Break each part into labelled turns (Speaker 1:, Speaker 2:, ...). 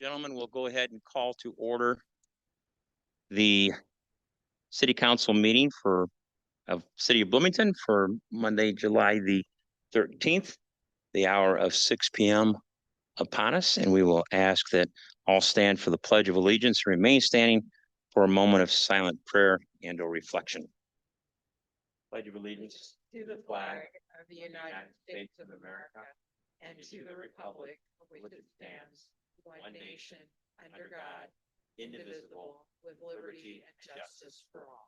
Speaker 1: Gentlemen, we'll go ahead and call to order the City Council meeting of City of Bloomington for Monday, July the 13th, the hour of 6 p.m. upon us, and we will ask that all stand for the Pledge of Allegiance and remain standing for a moment of silent prayer and or reflection. Pledge of Allegiance
Speaker 2: to the flag of the United States of America and to the republic for which it stands, one nation, under God, indivisible, with liberty and justice for all.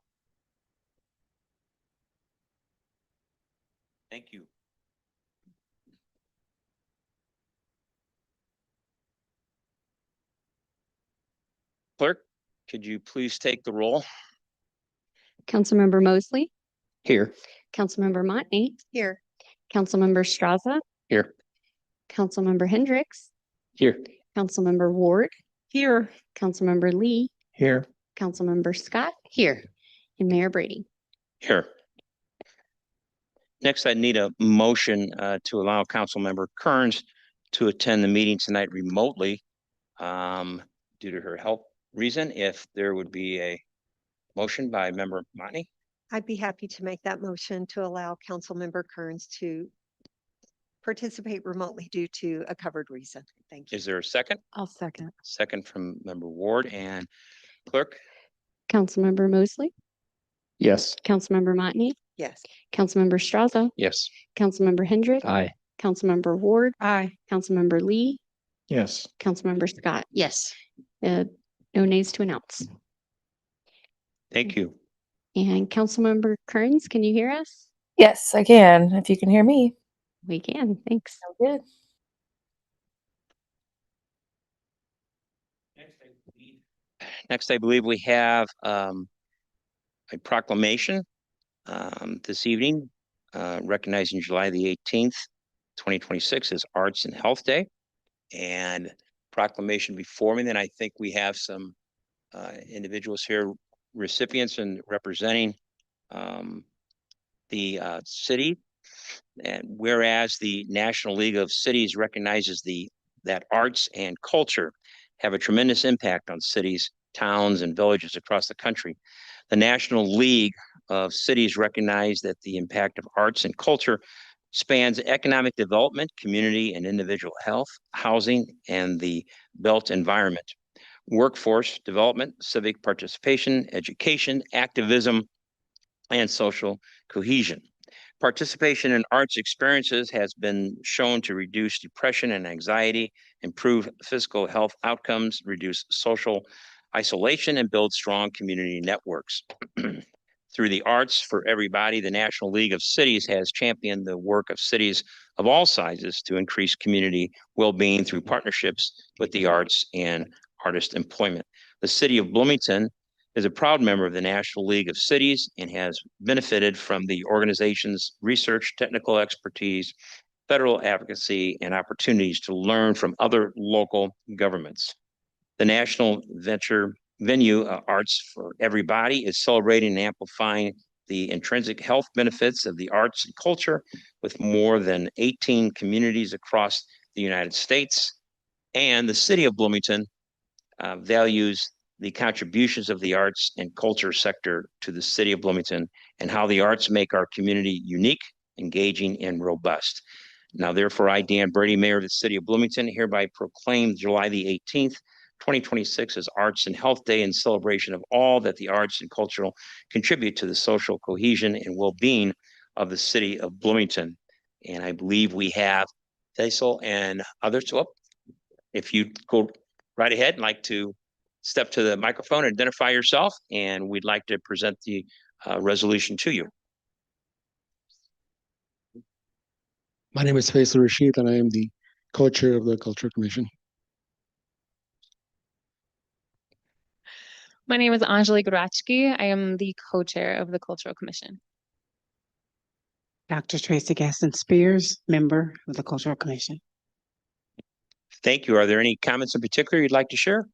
Speaker 1: Thank you. Clerk, could you please take the roll?
Speaker 3: Councilmember Mosley,
Speaker 1: Here.
Speaker 3: Councilmember Montney,
Speaker 2: Here.
Speaker 3: Councilmember Straza,
Speaker 1: Here.
Speaker 3: Councilmember Hendricks,
Speaker 1: Here.
Speaker 3: Councilmember Ward,
Speaker 2: Here.
Speaker 3: Councilmember Lee,
Speaker 1: Here.
Speaker 3: Councilmember Scott, here, and Mayor Brady.
Speaker 1: Here. Next, I need a motion to allow Councilmember Kearns to attend the meeting tonight remotely due to her health reason. If there would be a motion by Member Montney.
Speaker 4: I'd be happy to make that motion to allow Councilmember Kearns to participate remotely due to a covered reason. Thank you.
Speaker 1: Is there a second?
Speaker 3: I'll second.
Speaker 1: Second from Member Ward. And Clerk?
Speaker 3: Councilmember Mosley,
Speaker 1: Yes.
Speaker 3: Councilmember Montney,
Speaker 4: Yes.
Speaker 3: Councilmember Straza,
Speaker 1: Yes.
Speaker 3: Councilmember Hendricks,
Speaker 1: Aye.
Speaker 3: Councilmember Ward,
Speaker 2: Aye.
Speaker 3: Councilmember Lee,
Speaker 1: Yes.
Speaker 3: Councilmember Scott. Yes. No nays to announce.
Speaker 1: Thank you.
Speaker 3: And Councilmember Kearns, can you hear us?
Speaker 5: Yes, I can. If you can hear me.
Speaker 3: We can. Thanks.
Speaker 5: Good.
Speaker 1: Next, I believe we have a proclamation this evening recognizing July the 18th, 2026 as Arts and Health Day. And proclamation before me, then I think we have some individuals here, recipients and representing the city. And whereas the National League of Cities recognizes that arts and culture have a tremendous impact on cities, towns, and villages across the country, the National League of Cities recognize that the impact of arts and culture spans economic development, community and individual health, housing, and the built environment, workforce development, civic participation, education, activism, and social cohesion. Participation in arts experiences has been shown to reduce depression and anxiety, improve physical health outcomes, reduce social isolation, and build strong community networks. Through the Arts for Everybody, the National League of Cities has championed the work of cities of all sizes to increase community well-being through partnerships with the arts and artist employment. The city of Bloomington is a proud member of the National League of Cities and has benefited from the organization's research, technical expertise, federal advocacy, and opportunities to learn from other local governments. The National Venue Arts for Everybody is celebrating and amplifying the intrinsic health benefits of the arts and culture with more than 18 communities across the United States. And the city of Bloomington values the contributions of the arts and culture sector to the city of Bloomington and how the arts make our community unique, engaging, and robust. Now, therefore, I, Dan Brady, Mayor of the City of Bloomington, hereby proclaim July the 18th, 2026 as Arts and Health Day in celebration of all that the arts and cultural contribute to the social cohesion and well-being of the city of Bloomington. And I believe we have Faisal and others. So if you go right ahead and like to step to the microphone, identify yourself, and we'd like to present the resolution to you.
Speaker 6: My name is Faisal Rashid, and I am the co-chair of the Culture Commission.
Speaker 7: My name is Anjali Gurachki. I am the co-chair of the Cultural Commission.
Speaker 2: Dr. Tracy Gaston Spears, member of the Cultural Commission.
Speaker 1: Thank you. Are there any comments in particular you'd like to share?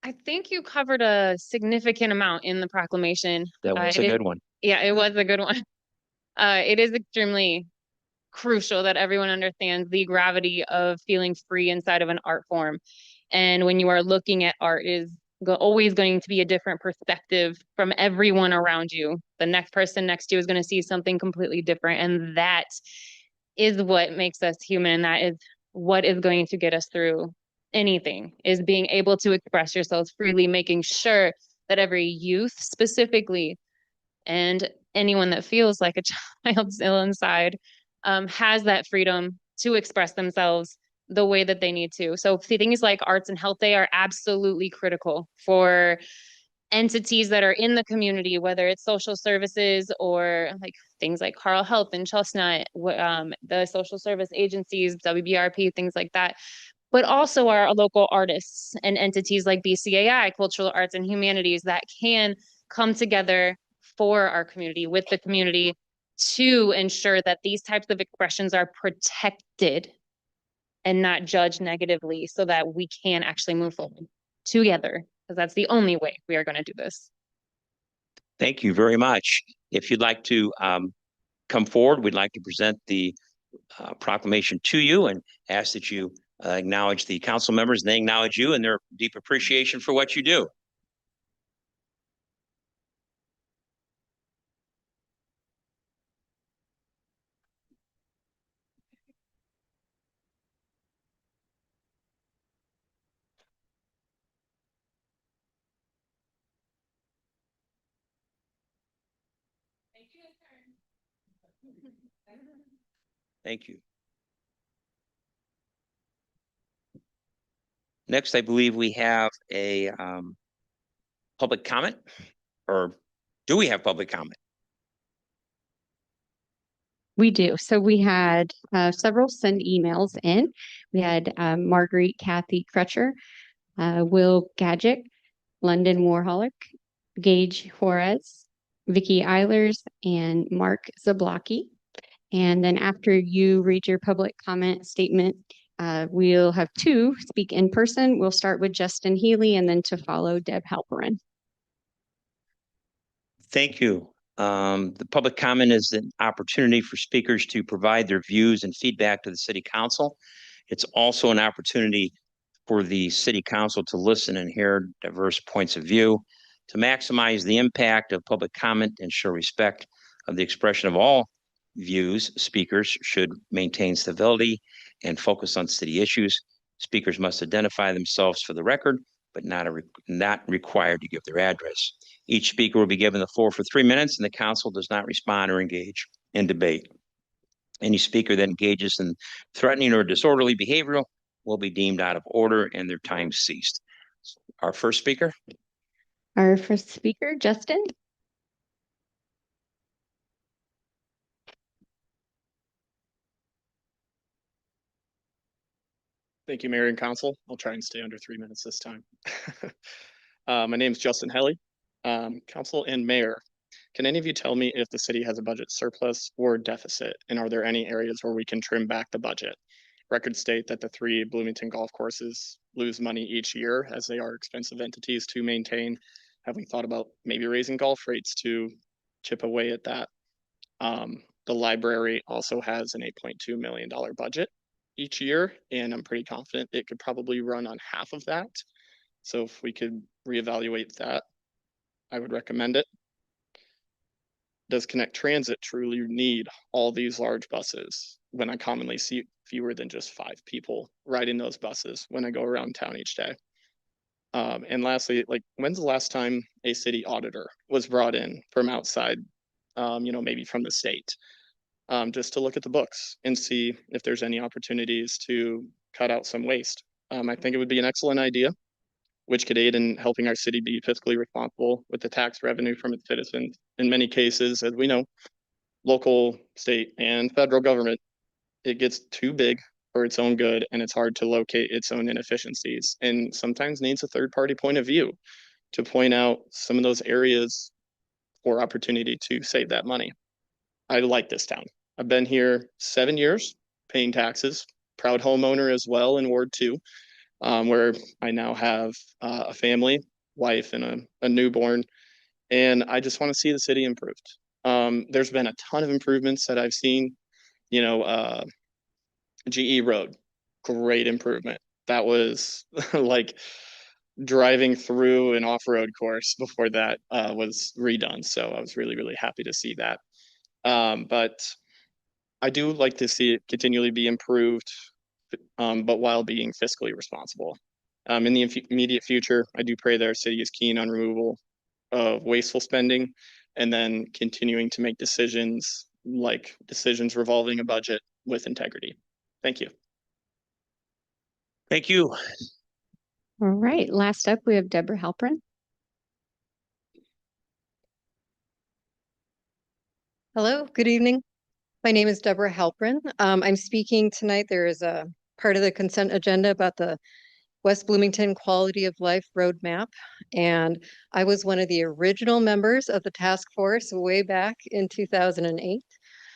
Speaker 7: I think you covered a significant amount in the proclamation.
Speaker 1: That was a good one.
Speaker 7: Yeah, it was a good one. It is extremely crucial that everyone understands the gravity of feeling free inside of an art form. And when you are looking at art, it is always going to be a different perspective from everyone around you. The next person next to you is going to see something completely different. And that is what makes us human. And that is what is going to get us through anything, is being able to express yourselves freely, making sure that every youth specifically and anyone that feels like a child still inside has that freedom to express themselves the way that they need to. So things like arts and health, they are absolutely critical for entities that are in the community, whether it's social services or like things like Carl Health and Chestnut, the social service agencies, WBRP, things like that, but also our local artists and entities like BCAI, Cultural Arts and Humanities, that can come together for our community, with the community, to ensure that these types of expressions are protected and not judged negatively, so that we can actually move forward together, because that's the only way we are going to do this.
Speaker 1: Thank you very much. If you'd like to come forward, we'd like to present the proclamation to you and ask that you acknowledge the council members, and they acknowledge you and their deep appreciation for what you do. Thank you. Next, I believe we have a public comment, or do we have public comment?
Speaker 3: We do. So we had several send emails in. We had Marguerite Kathy Crutcher, Will Gadget, London Warholic, Gage Juarez, Vicky Eilers, and Mark Zablocki. And then after you read your public comment statement, we'll have two speak in person. We'll start with Justin Healy and then to follow Deb Halperin.
Speaker 1: Thank you. The public comment is an opportunity for speakers to provide their views and feedback to the city council. It's also an opportunity for the city council to listen and hear diverse points of view. To maximize the impact of public comment and show respect of the expression of all views, speakers should maintain civility and focus on city issues. Speakers must identify themselves for the record, but not required to give their address. Each speaker will be given the floor for 3 minutes, and the council does not respond or engage in debate. Any speaker that engages in threatening or disorderly behavior will be deemed out of order and their time ceased. Our first speaker.
Speaker 3: Our first speaker, Justin.
Speaker 8: Thank you, Mayor and Council. I'll try and stay under 3 minutes this time. My name is Justin Helly. Council and Mayor, can any of you tell me if the city has a budget surplus or deficit? And are there any areas where we can trim back the budget? Records state that the 3 Bloomington golf courses lose money each year, as they are expensive entities to maintain. Have we thought about maybe raising golf rates to chip away at that? The library also has an $8.2 million budget each year, and I'm pretty confident it could probably run on half of that. So if we could reevaluate that, I would recommend it. Does Connect Transit truly need all these large buses when I commonly see fewer than just 5 people riding those buses when I go around town each day? And lastly, like, when's the last time a city auditor was brought in from outside, maybe from the state, just to look at the books and see if there's any opportunities to cut out some waste? I think it would be an excellent idea, which could aid in helping our city be fiscally responsible with the tax revenue from its citizens. In many cases, as we know, local, state, and federal government, it gets too big for its own good, and it's hard to locate its own inefficiencies, and sometimes needs a third-party point of view to point out some of those areas for opportunity to save that money. I like this town. I've been here 7 years, paying taxes, proud homeowner as well in Ward 2, where I now have a family, wife, and a newborn, and I just want to see the city improved. There's been a ton of improvements that I've seen, GE Road, great improvement. That was like driving through an off-road course before that was redone. So I was really, really happy to see that. But I do like to see it continually be improved, but while being fiscally responsible. In the immediate future, I do pray that our city is keen on removal of wasteful spending and then continuing to make decisions like decisions revolving a budget with integrity. Thank you.
Speaker 1: Thank you.
Speaker 3: All right, last up, we have Deborah Halprin.
Speaker 4: Hello, good evening. My name is Deborah Halprin. I'm speaking tonight. There is a part of the consent agenda about the West Bloomington Quality of Life Roadmap. And I was one of the original members of the task force way back in 2008.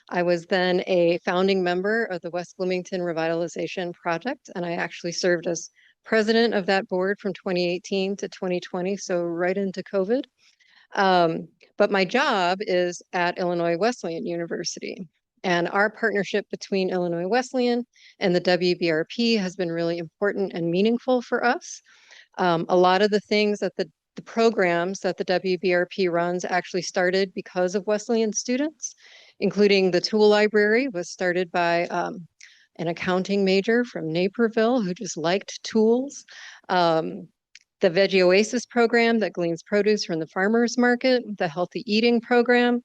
Speaker 4: I was then a founding member of the West Bloomington Revitalization Project, and I actually served as president of that board from 2018 to 2020, so right into COVID. But my job is at Illinois Wesleyan University. And our partnership between Illinois Wesleyan and the WBRP has been really important and meaningful for us. A lot of the things that the programs that the WBRP runs actually started because of Wesleyan students, including the tool library was started by an accounting major from Naperville who just liked tools. The Veggie Oasis program that gleans produce from the farmers market, the healthy eating program,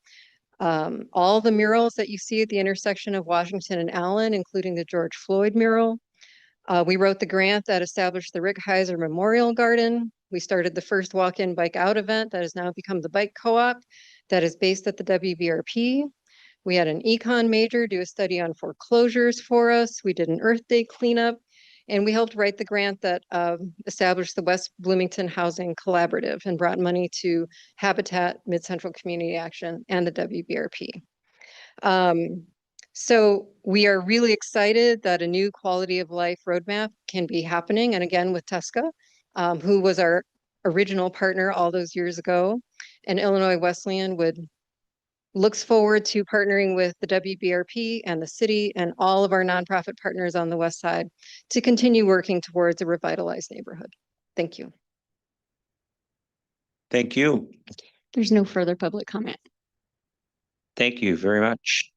Speaker 4: all the murals that you see at the intersection of Washington and Allen, including the George Floyd mural. We wrote the grant that established the Rick Heiser Memorial Garden. We started the first walk-in bike out event that has now become the Bike Co-op that is based at the WBRP. We had an econ major do a study on foreclosures for us. We did an Earth Day cleanup. And we helped write the grant that established the West Bloomington Housing Collaborative and brought money to Habitat, Mid-Central Community Action, and the WBRP. So we are really excited that a new quality of life roadmap can be happening. And again, with Tesca, who was our original partner all those years ago, and Illinois Wesleyan looks forward to partnering with the WBRP and the city and all of our nonprofit partners on the West Side to continue working towards a revitalized neighborhood. Thank you.
Speaker 1: Thank you.
Speaker 3: There's no further public comment.
Speaker 1: Thank you very much.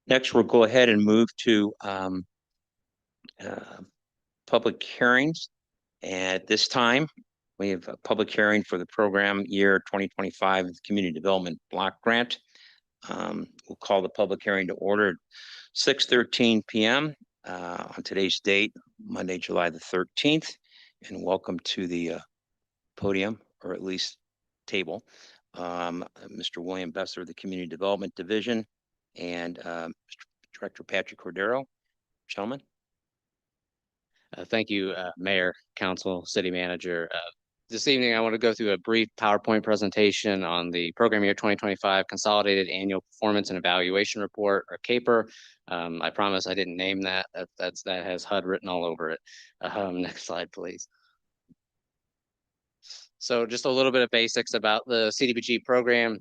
Speaker 1: Next, we'll go ahead and move to public hearings. At this time, we have a public hearing for the program year 2025 Community Development Block Grant. We'll call the public hearing to order at 6:13 p.m. On today's date, Monday, July the 13th. And welcome to the podium, or at least table, Mr. William Besser of the Community Development Division and Director Patrick Cordero. Gentlemen.
Speaker 9: Thank you, Mayor, Council, City Manager. This evening, I want to go through a brief PowerPoint presentation on the Program Year 2025 Consolidated Annual Performance and Evaluation Report, or CAPER. I promise I didn't name that. That has HUD written all over it. Next slide, please. So just a little bit of basics about the CDBG program.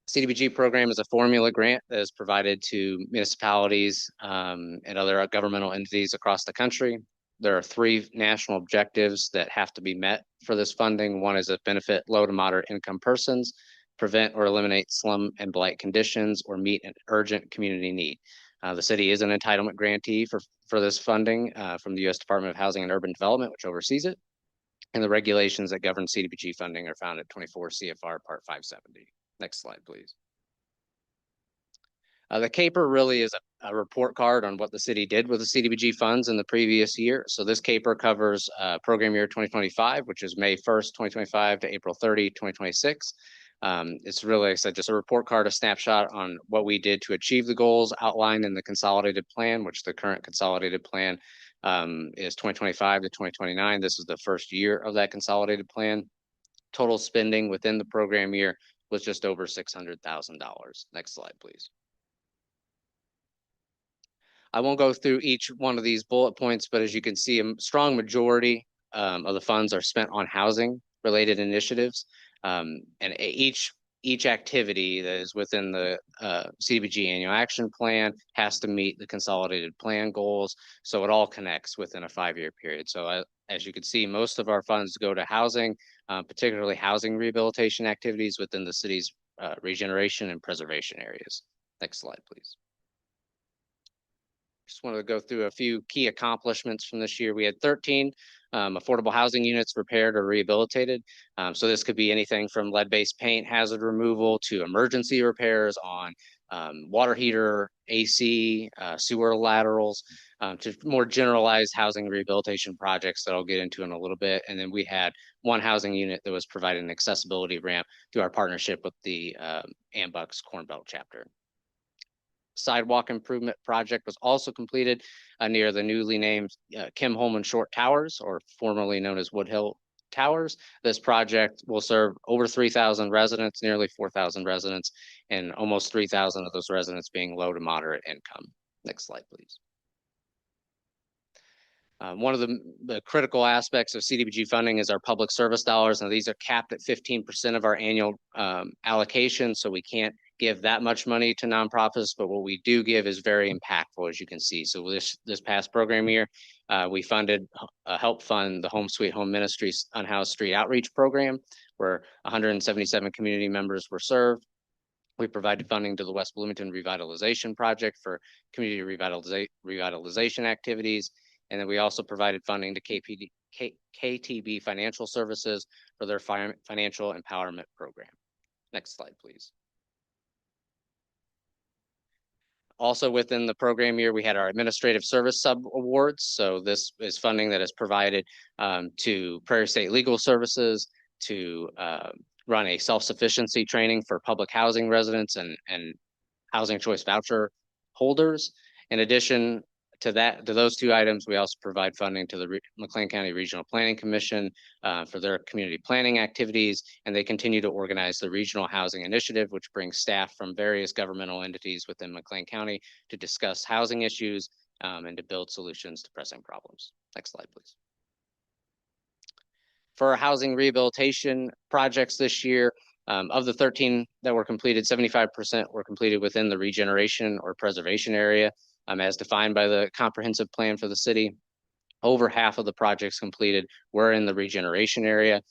Speaker 9: CDBG program is a formula grant that is provided to municipalities and other governmental entities across the country. There are 3 national objectives that have to be met for this funding. One is to benefit low to moderate income persons, prevent or eliminate slum and blight conditions, or meet an urgent community need. The city is an entitlement grantee for this funding from the U.S. Department of Housing and Urban Development, which oversees it. And the regulations that govern CDBG funding are found at 24 CFR Part 570. Next slide, please. The CAPER really is a report card on what the city did with the CDBG funds in the previous year. So this CAPER covers program year 2025, which is May 1st, 2025 to April 30, 2026. It's really, like I said, just a report card, a snapshot on what we did to achieve the goals outlined in the consolidated plan, which the current consolidated plan is 2025 to 2029. This is the first year of that consolidated plan. Total spending within the program year was just over $600,000. Next slide, please. I won't go through each one of these bullet points, but as you can see, a strong majority of the funds are spent on housing related initiatives. And each each activity that is within the CDBG annual action plan has to meet the consolidated plan goals. So it all connects within a 5-year period. So as you can see, most of our funds go to housing, particularly housing rehabilitation activities within the city's regeneration and preservation areas. Next slide, please. Just wanted to go through a few key accomplishments from this year. We had 13 affordable housing units repaired or rehabilitated. So this could be anything from lead-based paint hazard removal to emergency repairs on water heater, AC, sewer laterals, to more generalized housing rehabilitation projects that I'll get into in a little bit. And then we had one housing unit that was providing an accessibility ramp through our partnership with the Ambucks Corn Belt chapter. Sidewalk improvement project was also completed near the newly named Kim Holman Short Towers, or formerly known as Woodhill Towers. This project will serve over 3,000 residents, nearly 4,000 residents, and almost 3,000 of those residents being low to moderate income. Next slide, please. One of the critical aspects of CDBG funding is our public service dollars. Now, these are capped at 15% of our annual allocation, so we can't give that much money to nonprofits, but what we do give is very impactful, as you can see. So this past program year, we helped fund the Home Sweet Home Ministries Unhoused Street Outreach Program, where 177 community members were served. We provided funding to the West Bloomington Revitalization Project for community revitalization activities. And then we also provided funding to KTB Financial Services for their financial empowerment program. Next slide, please. Also within the program year, we had our administrative service sub awards. So this is funding that is provided to Prairie State Legal Services to run a self-sufficiency training for public housing residents and housing choice voucher holders. In addition to those two items, we also provide funding to the McLean County Regional Planning Commission for their community planning activities, and they continue to organize the Regional Housing Initiative, which brings staff from various governmental entities within McLean County to discuss housing issues and to build solutions to pressing problems. Next slide, please. For our housing rehabilitation projects this year, of the 13 that were completed, 75% were completed within the regeneration or preservation area, as defined by the comprehensive plan for the city. Over half of the projects completed were in the regeneration area.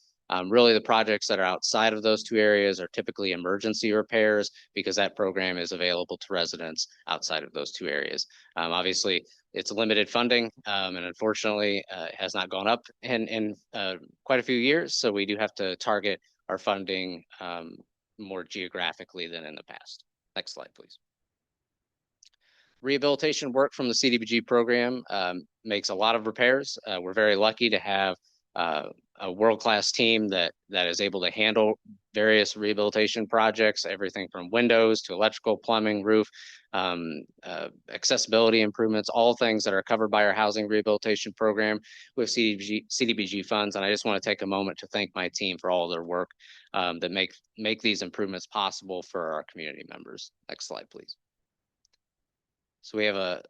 Speaker 9: Really, the projects that are outside of those two areas are typically emergency repairs, because that program is available to residents outside of those two areas. Obviously, it's limited funding, and unfortunately, it has not gone up in quite a few years. So we do have to target our funding more geographically than in the past. Next slide, please. Rehabilitation work from the CDBG program makes a lot of repairs. We're very lucky to have a world-class team that is able to handle various rehabilitation projects, everything from windows to electrical, plumbing, roof, accessibility improvements, all things that are covered by our housing rehabilitation program with CDBG funds. And I just want to take a moment to thank my team for all of their work that make these improvements possible for our community members. Next slide, please. So we have a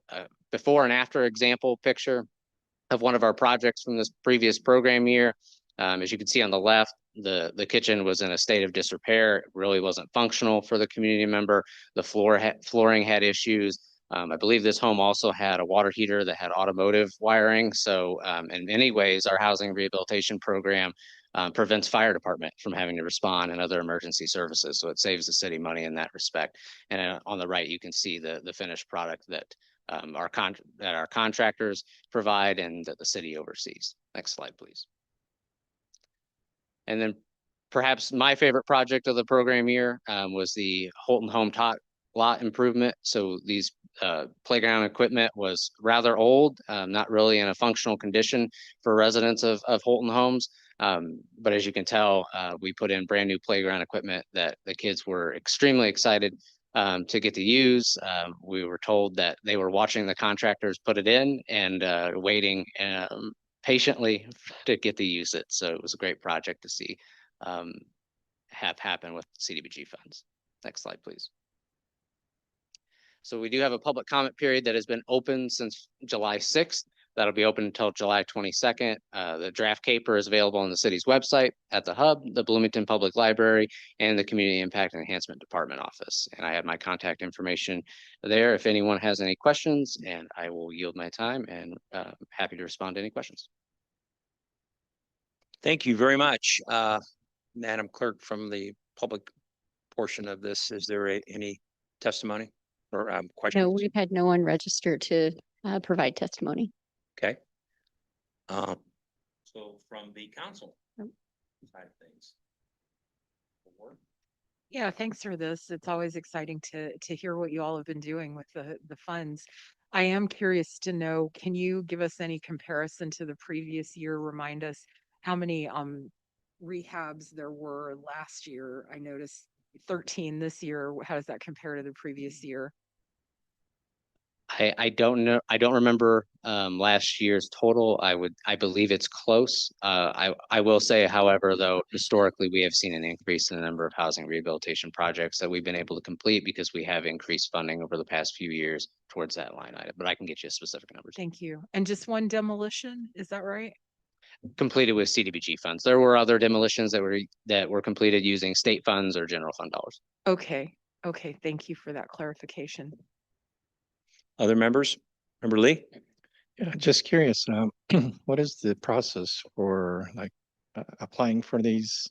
Speaker 9: before and after example picture of one of our projects from this previous program year. As you can see on the left, the kitchen was in a state of disrepair. It really wasn't functional for the community member. The flooring had issues. I believe this home also had a water heater that had automotive wiring. So in many ways, our housing rehabilitation program prevents fire department from having to respond and other emergency services. So it saves the city money in that respect. And on the right, you can see the finished product that our contractors provide and that the city oversees. Next slide, please. And then perhaps my favorite project of the program year was the Holton Home lot improvement. So these playground equipment was rather old, not really in a functional condition for residents of Holton Homes. But as you can tell, we put in brand new playground equipment that the kids were extremely excited to get to use. We were told that they were watching the contractors put it in and waiting patiently to get to use it. So it was a great project to see have happen with CDBG funds. Next slide, please. So we do have a public comment period that has been open since July 6th. That'll be open until July 22nd. The draft caper is available on the city's website, at the Hub, the Bloomington Public Library, and the Community Impact Enhancement Department office. And I have my contact information there if anyone has any questions, and I will yield my time and happy to respond to any questions.
Speaker 1: Thank you very much. Madam Clerk, from the public portion of this, is there any testimony or questions?
Speaker 3: No, we've had no one register to provide testimony.
Speaker 1: Okay. So from the council side of things.
Speaker 2: Yeah, thanks for this. It's always exciting to hear what you all have been doing with the funds. I am curious to know, can you give us any comparison to the previous year? Remind us how many rehabs there were last year. I noticed 13 this year. How does that compare to the previous year?
Speaker 9: I don't know. I don't remember last year's total. I believe it's close. I will say, however, though, historically, we have seen an increase in the number of housing rehabilitation projects that we've been able to complete because we have increased funding over the past few years towards that line item, but I can get you specific numbers.
Speaker 2: Thank you. And just one demolition, is that right?
Speaker 9: Completed with CDBG funds. There were other demolitions that were completed using state funds or general fund dollars.
Speaker 2: Okay. Okay. Thank you for that clarification.
Speaker 1: Other members? Member Lee?
Speaker 10: Yeah, just curious, what is the process for like applying for these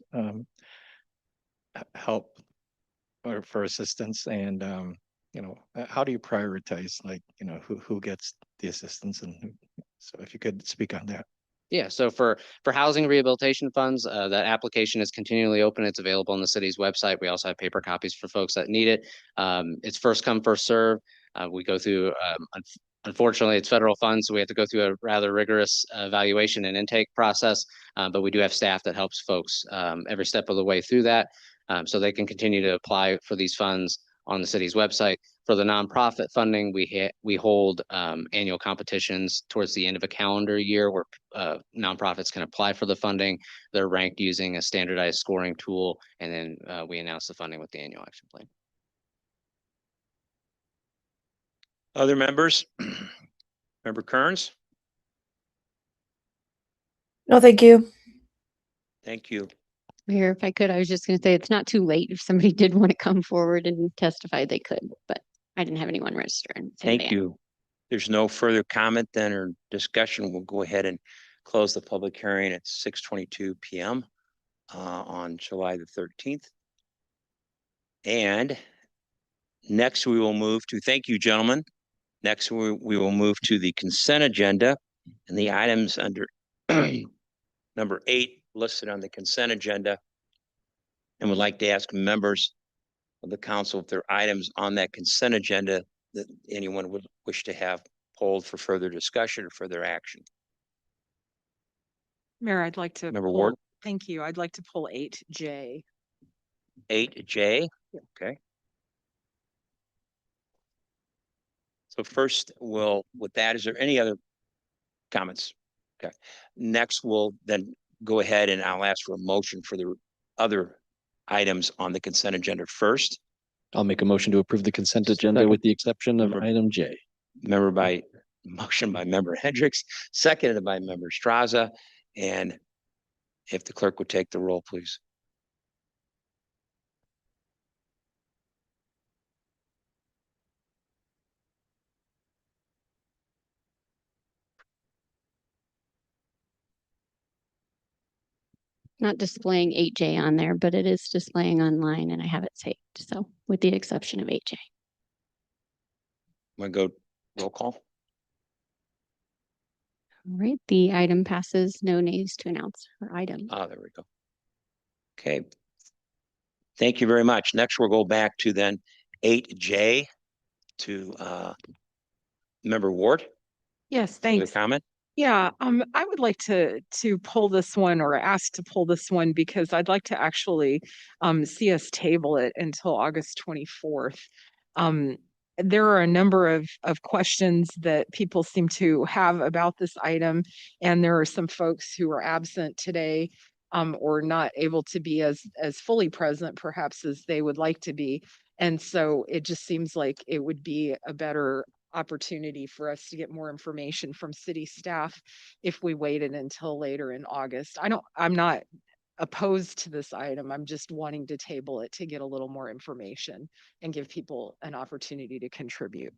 Speaker 10: help or for assistance, and how do you prioritize, like, who gets the assistance, and so if you could speak on that.
Speaker 9: Yeah, so for housing rehabilitation funds, that application is continually open. It's available on the city's website. We also have paper copies for folks that need it. It's first come, first serve. We go through, unfortunately, it's federal funds, so we have to go through a rather rigorous evaluation and intake process. But we do have staff that helps folks every step of the way through that, so they can continue to apply for these funds on the city's website. For the nonprofit funding, we hold annual competitions towards the end of a calendar year where nonprofits can apply for the funding. They're ranked using a standardized scoring tool, and then we announce the funding with the annual action plan.
Speaker 1: Other members? Member Kearns?
Speaker 5: No, thank you.
Speaker 1: Thank you.
Speaker 3: Here, if I could, I was just going to say it's not too late. If somebody did want to come forward and testify, they could, but I didn't have anyone register.
Speaker 1: Thank you. There's no further comment then or discussion. We'll go ahead and close the public hearing at 6:22 p.m. On July the 13th. And next we will move to, thank you, gentlemen. Next, we will move to the consent agenda and the items under number 8 listed on the consent agenda. And would like to ask members of the council if there are items on that consent agenda that anyone would wish to have pulled for further discussion or further action.
Speaker 2: Mayor, I'd like to
Speaker 1: Member
Speaker 2: pull-
Speaker 1: Ward?
Speaker 2: Thank you. I'd like to pull 8J.
Speaker 1: 8J, okay. So first, with that, is there any other comments? Okay. Next, we'll then go ahead and I'll ask for a motion for the other items on the consent agenda first.
Speaker 11: I'll make a motion to approve the consent agenda
Speaker 1: Second.
Speaker 11: with the exception of item J.
Speaker 1: Motion by member Hendricks, seconded by member Straza. And if the clerk would take the roll, please.
Speaker 3: Not displaying 8J on there, but it is displaying online and I have it saved. So with the exception of 8J.
Speaker 1: Want to go roll call?
Speaker 3: All right, the item passes. No nays to announce her item.
Speaker 1: Ah, there we go. Okay. Thank you very much. Next, we'll go back to then 8J to member Ward.
Speaker 2: Yes,
Speaker 1: With
Speaker 2: thanks.
Speaker 1: a comment?
Speaker 2: Yeah, I would like to pull this one, or ask to pull this one, because I'd like to actually see us table it until August 24th. There are a number of questions that people seem to have about this item, and there are some folks who are absent today or not able to be as fully present perhaps as they would like to be. And so it just seems like it would be a better opportunity for us to get more information from city staff if we waited until later in August. I'm not opposed to this item. I'm just wanting to table it to get a little more information and give people an opportunity to contribute.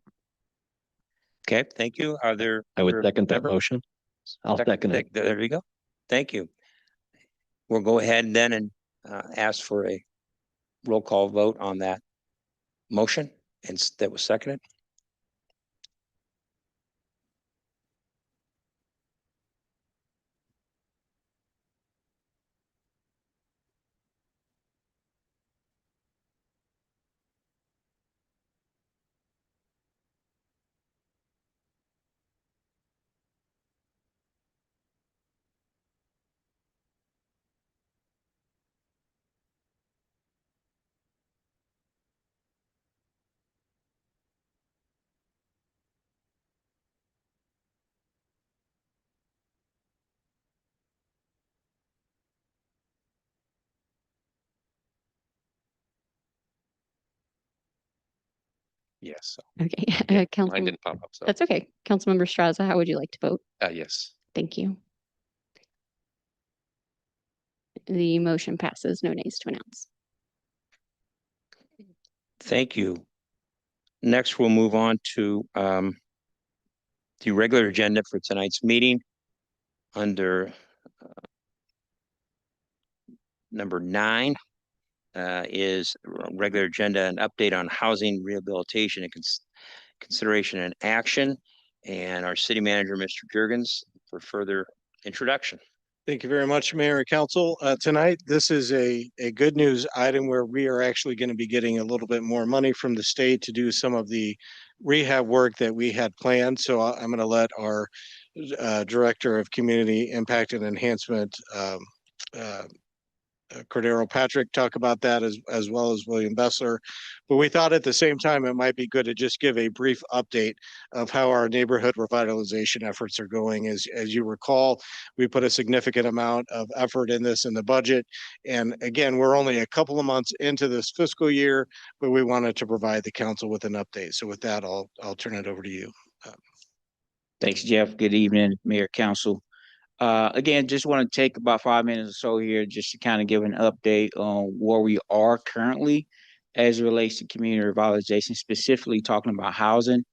Speaker 1: Okay, thank you. Are there?
Speaker 11: I would
Speaker 1: other
Speaker 11: second that
Speaker 1: members?
Speaker 11: motion. I'll second it.
Speaker 1: There you go. Thank you. We'll go ahead then and ask for a roll call vote on that motion, and that was seconded.
Speaker 11: Yes.
Speaker 3: Okay,
Speaker 9: Mine
Speaker 3: Councilmember,
Speaker 9: didn't pop up, so.
Speaker 3: that's okay. Councilmember Straza, how would you like to vote?
Speaker 9: Yes.
Speaker 3: Thank you. The motion passes, no nays to announce.
Speaker 1: Thank you. Next, we'll move on to the regular agenda for tonight's meeting under number 9 is regular agenda and update on housing rehabilitation and consideration and action. And our city manager, Mr. Jurgens, for further introduction.
Speaker 12: Thank you very much, Mayor and Council. Tonight, this is a good news item where we are actually going to be getting a little bit more money from the state to do some of the rehab work that we had planned. So I'm going to let our Director of Community Impact and Enhancement, Cordero Patrick, talk about that as well as William Bessler. But we thought at the same time it might be good to just give a brief update of how our neighborhood revitalization efforts are going. As you recall, we put a significant amount of effort in this in the budget. And again, we're only a couple of months into this fiscal year, but we wanted to provide the council with an update. So with that, I'll turn it over to you.
Speaker 13: Thanks, Jeff. Good evening, Mayor, Council. Again, just want to take about 5 minutes or so here just to kind of give an update on where we are currently as it relates to community revitalization, specifically talking about housing,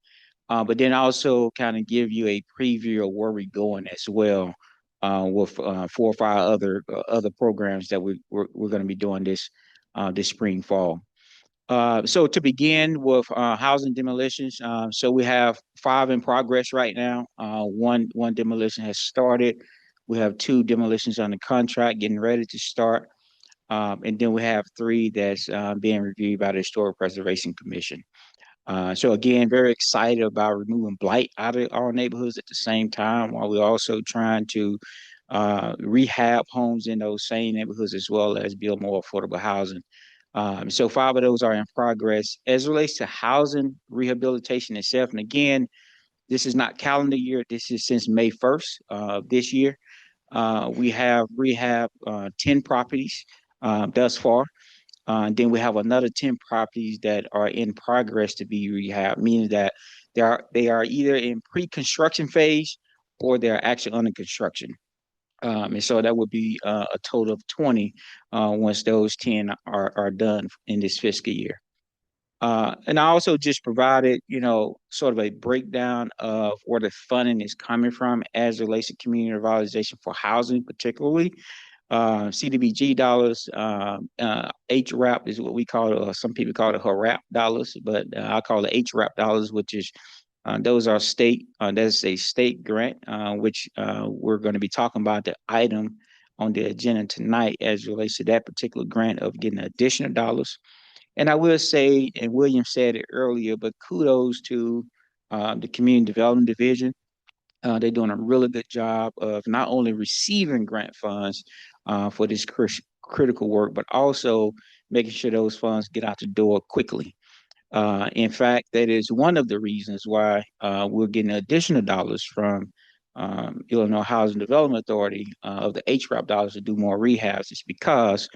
Speaker 13: but then also kind of give you a preview of where we're going as well with 4 or 5 other programs that we're going to be doing this spring, fall. So to begin with housing demolitions, so we have 5 in progress right now. One demolition has started. We have 2 demolitions on the contract getting ready to start. And then we have 3 that's being reviewed by the Historic Preservation Commission. So again, very excited about removing blight out of our neighborhoods at the same time, while we're also trying to rehab homes in those same neighborhoods as well as build more affordable housing. So 5 of those are in progress. As it relates to housing rehabilitation itself, and again, this is not calendar year, this is since May 1st of this year. We have rehab 10 properties thus far. Then we have another 10 properties that are in progress to be rehabbed, meaning that they are either in pre-construction phase or they're actually under construction. And so that would be a total of 20 once those 10 are done in this fiscal year. And I also just provided, sort of a breakdown of where the funding is coming from as it relates to community revitalization for housing, particularly. CDBG dollars, HRAP is what we call it. Some people call it HRAP dollars, but I call it HRAP dollars, which is those are state. That's a state grant, which we're going to be talking about the item on the agenda tonight as it relates to that particular grant of getting additional dollars. And I will say, and William said it earlier, but kudos to the Community Development Division. They're doing a really good job of not only receiving grant funds for this critical work, but also making sure those funds get out the door quickly. In fact, that is one of the reasons why we're getting additional dollars from Illinois Housing Development Authority of the HRAP dollars to do more rehabs. It's because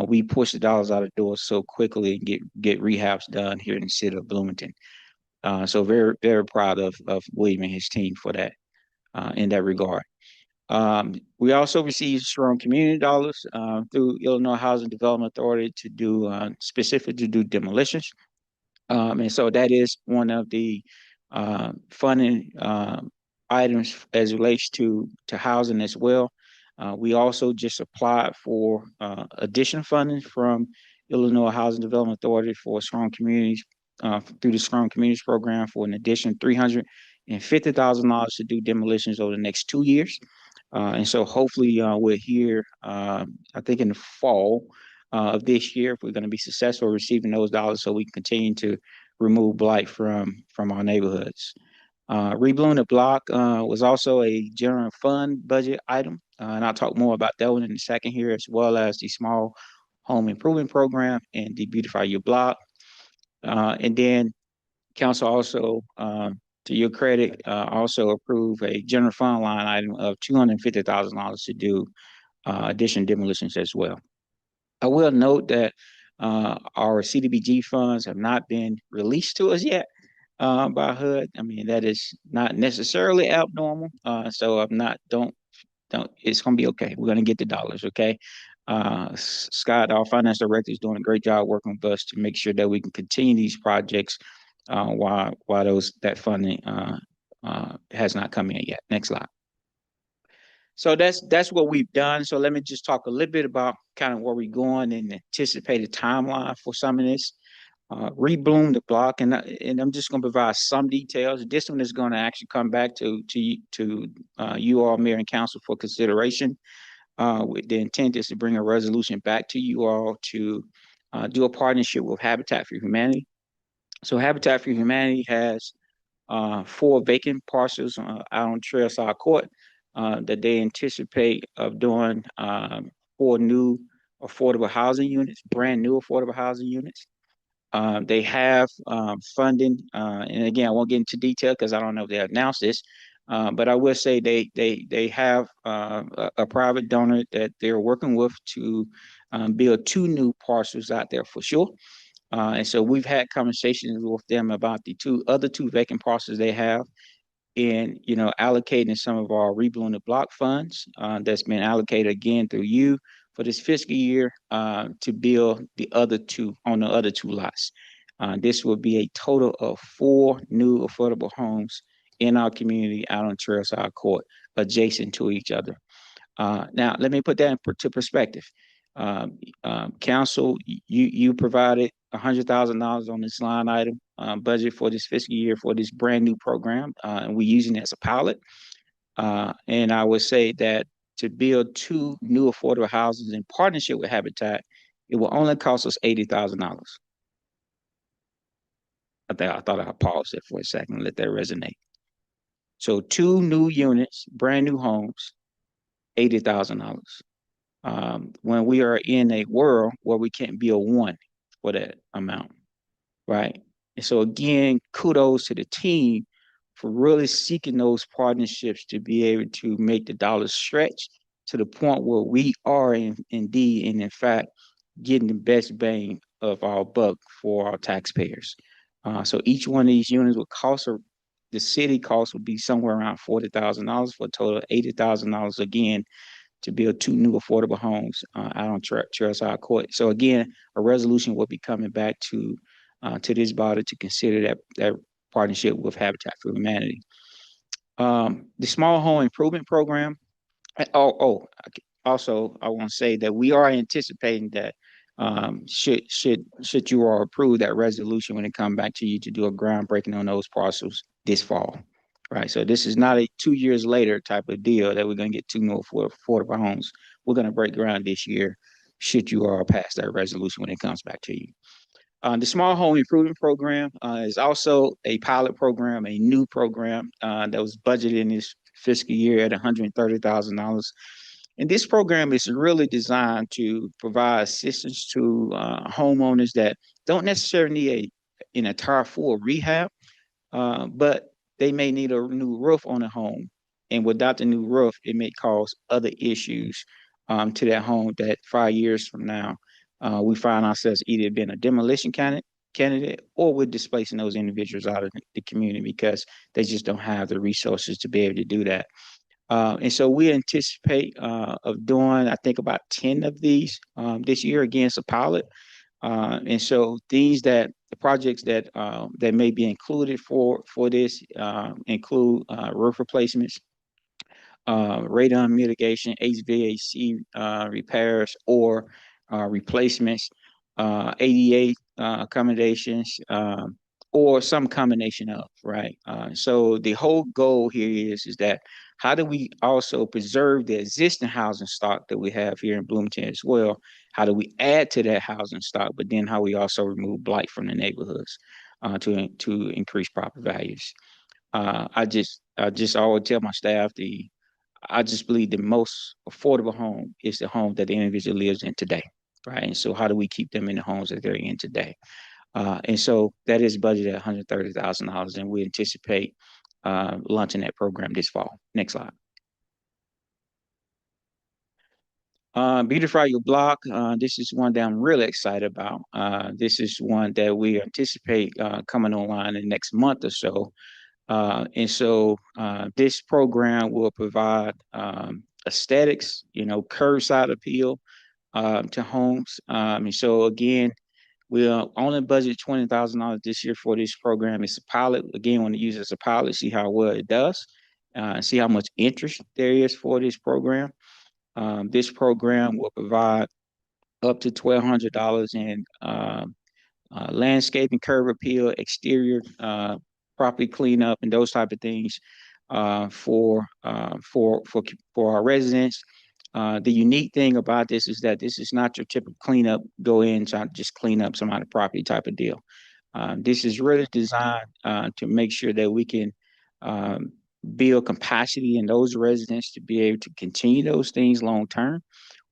Speaker 13: we push the dollars out the door so quickly and get rehabs done here in the city of Bloomington. So very, very proud of William and his team for that in that regard. We also received strong community dollars through Illinois Housing Development Authority to do specific to do demolitions. And so that is one of the funding items as relates to housing as well. We also just applied for additional funding from Illinois Housing Development Authority for strong communities through the Strong Communities Program for an additional $350,000 to do demolitions over the next 2 years. And so hopefully we're here, I think in the fall of this year, if we're going to be successful receiving those dollars so we can continue to remove blight from our neighborhoods. Rebloom the Block was also a general fund budget item, and I'll talk more about that one in a second here, as well as the small home improvement program and the Beautify Your Block. And then council also, to your credit, also approved a general fund line item of $250,000 to do additional demolitions as well. I will note that our CDBG funds have not been released to us yet by HUD. I mean, that is not necessarily abnormal. So I'm not, don't, it's going to be okay. We're going to get the dollars, okay? Scott, our finance director, is doing a great job working with us to make sure that we can continue these projects while that funding has not come in yet. Next slide. So that's what we've done. So let me just talk a little bit about kind of where we're going and anticipated timeline for some of this. Rebloom the Block, and I'm just going to provide some details. This one is going to actually come back to you all, Mayor and Council, for consideration. The intent is to bring a resolution back to you all to do a partnership with Habitat for Humanity. So Habitat for Humanity has 4 vacant parcels out on Trailside Court that they anticipate of doing 4 new affordable housing units, brand new affordable housing units. They have funding, and again, I won't get into detail because I don't know if they announced this, but I will say they have a private donor that they're working with to build 2 new parcels out there for sure. And so we've had conversations with them about the other two vacant parcels they have, and allocating some of our Rebloom the Block funds that's been allocated again through you for this fiscal year to build the other 2 on the other 2 lots. This will be a total of 4 new affordable homes in our community out on Trailside Court, adjacent to each other. Now, let me put that into perspective. Council, you provided $100,000 on this line item budget for this fiscal year for this brand new program, and we're using it as a pilot. And I would say that to build 2 new affordable houses in partnership with Habitat, it will only cost us $80,000. I thought I'd pause it for a second and let that resonate. So 2 new units, brand new homes, $80,000. When we are in a world where we can't build 1 for that amount, right? And so again, kudos to the team for really seeking those partnerships to be able to make the dollars stretch to the point where we are indeed and in fact getting the best bang of our buck for our taxpayers. So each one of these units will cost the city cost will be somewhere around $40,000 for a total of $80,000 again to build 2 new affordable homes out on Trailside Court. So again, a resolution will be coming back to this body to consider that partnership with Habitat for Humanity. The Small Home Improvement Program. Also, I want to say that we are anticipating that should you all approve that resolution when it comes back to you to do a groundbreaking on those parcels this fall, right? So this is not a 2 years later type of deal that we're going to get 2 new affordable homes. We're going to break ground this year should you all pass that resolution when it comes back to you. The Small Home Improvement Program is also a pilot program, a new program that was budgeted in this fiscal year at $130,000. And this program is really designed to provide assistance to homeowners that don't necessarily need an entire full rehab, but they may need a new roof on a home. And without the new roof, it may cause other issues to that home that 5 years from now, we find ourselves either being a demolition candidate candidate, or we're displacing those individuals out of the community because they just don't have the resources to be able to do that. And so we anticipate of doing, I think, about 10 of these this year. Again, it's a pilot. And so the projects that may be included for this include roof replacements, radon mitigation, HVAC repairs or replacements, ADA accommodations, or some combination of, right? So the whole goal here is that how do we also preserve the existing housing stock that we have here in Bloomington as well? How do we add to that housing stock, but then how we also remove blight from the neighborhoods to increase property values? I just always tell my staff I just believe the most affordable home is the home that the individual lives in today, right? And so how do we keep them in the homes that they're in today? And so that is budgeted at $130,000, and we anticipate launching that program this fall. Next slide. Beautify Your Block. This is one that I'm really excited about. This is one that we anticipate coming online in the next month or so. And so this program will provide aesthetics, curbside appeal to homes. And so again, we'll only budget $20,000 this year for this program. It's a pilot. Again, want to use it as a pilot, see how well it does, see how much interest there is for this program. This program will provide up to $1,200 in landscaping, curb appeal, exterior property cleanup, and those type of things for our residents. The unique thing about this is that this is not your typical cleanup, go in, try to just clean up some other property type of deal. This is really designed to make sure that we can build capacity in those residents to be able to continue those things long term.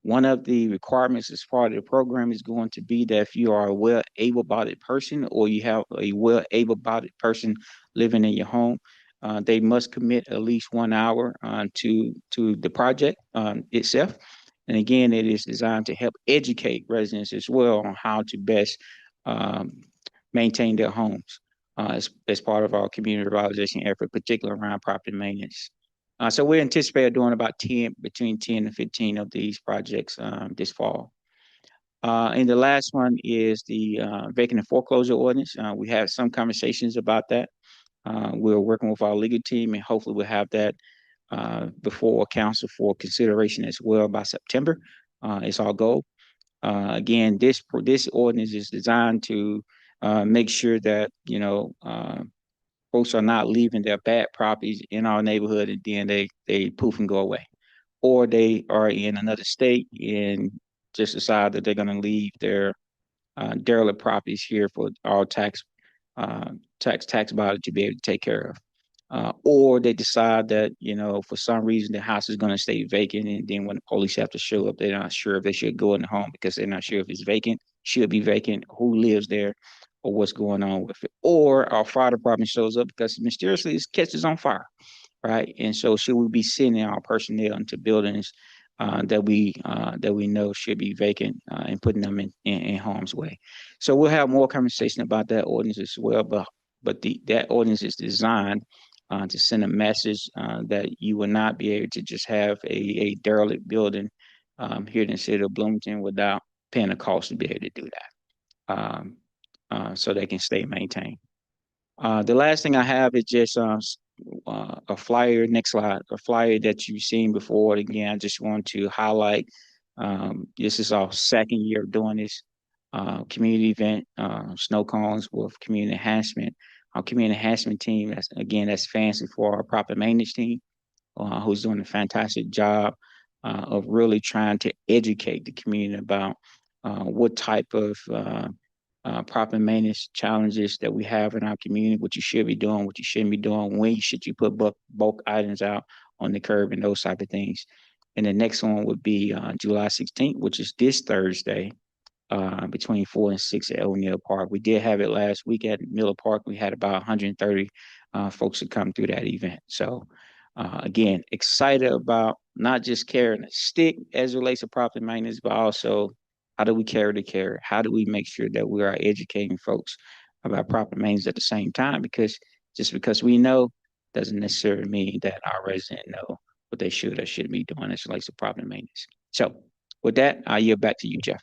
Speaker 13: One of the requirements as part of the program is going to be that if you are a well able-bodied person or you have a well able-bodied person living in your home, they must commit at least 1 hour to the project itself. And again, it is designed to help educate residents as well on how to best maintain their homes as part of our community revitalization effort, particularly around property maintenance. So we anticipate doing about between 10 and 15 of these projects this fall. And the last one is the vacant and foreclosure ordinance. We had some conversations about that. We're working with our legal team, and hopefully we'll have that before council for consideration as well by September. It's our goal. Again, this ordinance is designed to make sure that folks are not leaving their bad properties in our neighborhood and then they poof and go away, or they are in another state and just decide that they're going to leave their derelict properties here for our tax body to be able to take care of. Or they decide that, for some reason the house is going to stay vacant, and then when the police have to show up, they're not sure if they should go in the home because they're not sure if it's vacant, should be vacant, who lives there, or what's going on with it. Or our fire department shows up because mysteriously it catches on fire, right? And so should we be sending our personnel into buildings that we know should be vacant and putting them in harm's way? So we'll have more conversation about that ordinance as well, but that ordinance is designed to send a message that you will not be able to just have a derelict building here in the city of Bloomington without paying a cost to be able to do that, so they can stay maintained. The last thing I have is just a flyer. Next slide, a flyer that you've seen before. Again, I just want to highlight. This is our second year of doing this community event, snow cones with community enhancement. Our community enhancement team, that's fancy for our property maintenance team, who's doing a fantastic job of really trying to educate the community about what type of property maintenance challenges that we have in our community, what you should be doing, what you shouldn't be doing, when should you put bulk items out on the curb, and those type of things. And the next one would be July 16th, which is this Thursday, between 4 and 6 at O'Neill Park. We did have it last week at Miller Park. We had about 130 folks that come through that event. So again, excited about not just carrying a stick as it relates to property maintenance, but also How do we carry the care? How do we make sure that we are educating folks about property maintenance at the same time? Because just because we know doesn't necessarily mean that our residents know what they should or shouldn't be doing as it relates to property maintenance. So with that, I yield back to you, Jeff.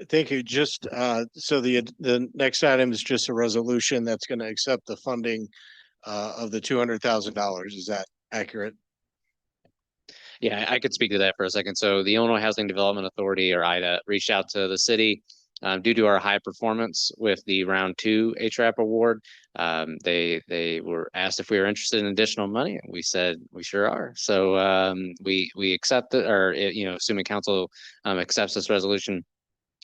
Speaker 12: Thank you. Just so the next item is just a resolution that's going to accept the funding of the $200,000. Is that accurate?
Speaker 9: Yeah, I could speak to that for a second. So the Illinois Housing Development Authority, or IDA, reached out to the city due to our high performance with the round 2 HRAP award. They were asked if we were interested in additional money, and we said we sure are. So we accept it, or assuming council accepts this resolution,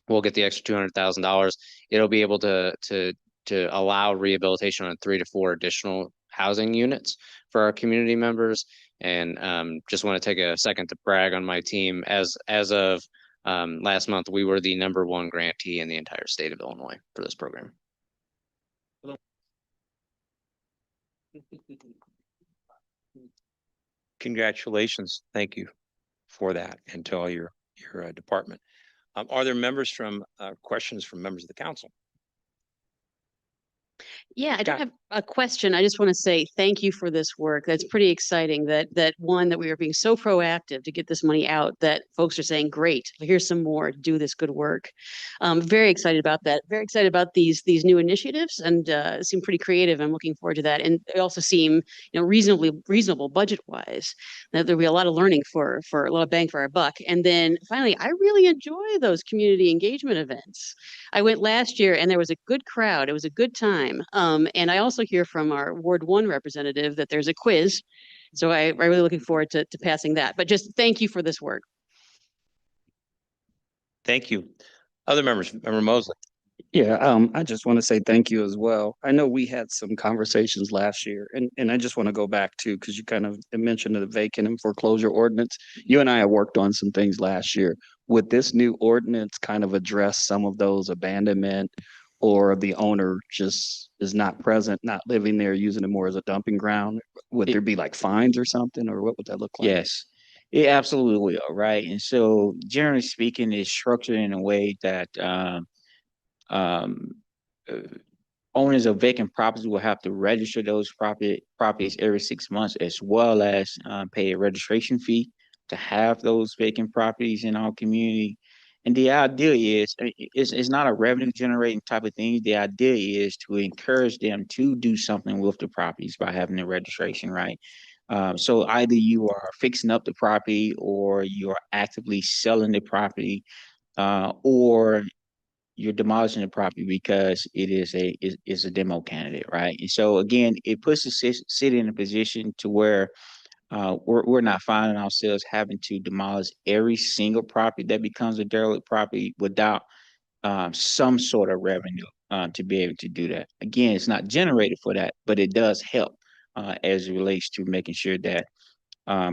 Speaker 9: we'll get the extra $200,000. It'll be able to allow rehabilitation on 3 to 4 additional housing units for our community members. And just want to take a second to brag on my team. As of last month, we were the #1 grantee in the entire state of Illinois for this program.
Speaker 1: Congratulations. Thank you for that, and to all your department. Are there members from questions from members of the council?
Speaker 14: Yeah, I don't have a question. I just want to say thank you for this work. That's pretty exciting that we are being so proactive to get this money out, that folks are saying, great, here's some more, do this good work. Very excited about that. Very excited about these new initiatives, and seem pretty creative. I'm looking forward to that. And they also seem, reasonable budget wise. There'll be a lot of learning for a lot of bang for our buck. And then finally, I really enjoy those community engagement events. I went last year and there was a good crowd. It was a good time. And I also hear from our Ward 1 representative that there's a quiz. So I'm really looking forward to passing that. But just thank you for this work.
Speaker 1: Thank you. Other members, Member Mosley.
Speaker 11: Yeah, I just want to say thank you as well. I know we had some conversations last year, and I just want to go back to, because you kind of mentioned the vacant and foreclosure ordinance. You and I have worked on some things last year. Would this new ordinance kind of address some of those abandonment, or the owner just is not present, not living there, using it more as a dumping ground? Would there be like fines or something, or what would that look like?
Speaker 13: Yes, it absolutely will, right? And so generally speaking, it's structured in a way that um, uh, owners of vacant properties will have to register those properties every 6 months, as well as pay a registration fee to have those vacant properties in our community. And the idea is, it's not a revenue generating type of thing. The idea is to encourage them to do something with the properties by having the registration, right? So either you are fixing up the property, or you are actively selling the property, or you're demolishing the property because it is a demo candidate, right? And so again, it puts the city in a position to where we're not finding ourselves having to demolish every single property that becomes a derelict property without some sort of revenue to be able to do that. Again, it's not generated for that, but it does help as it relates to making sure that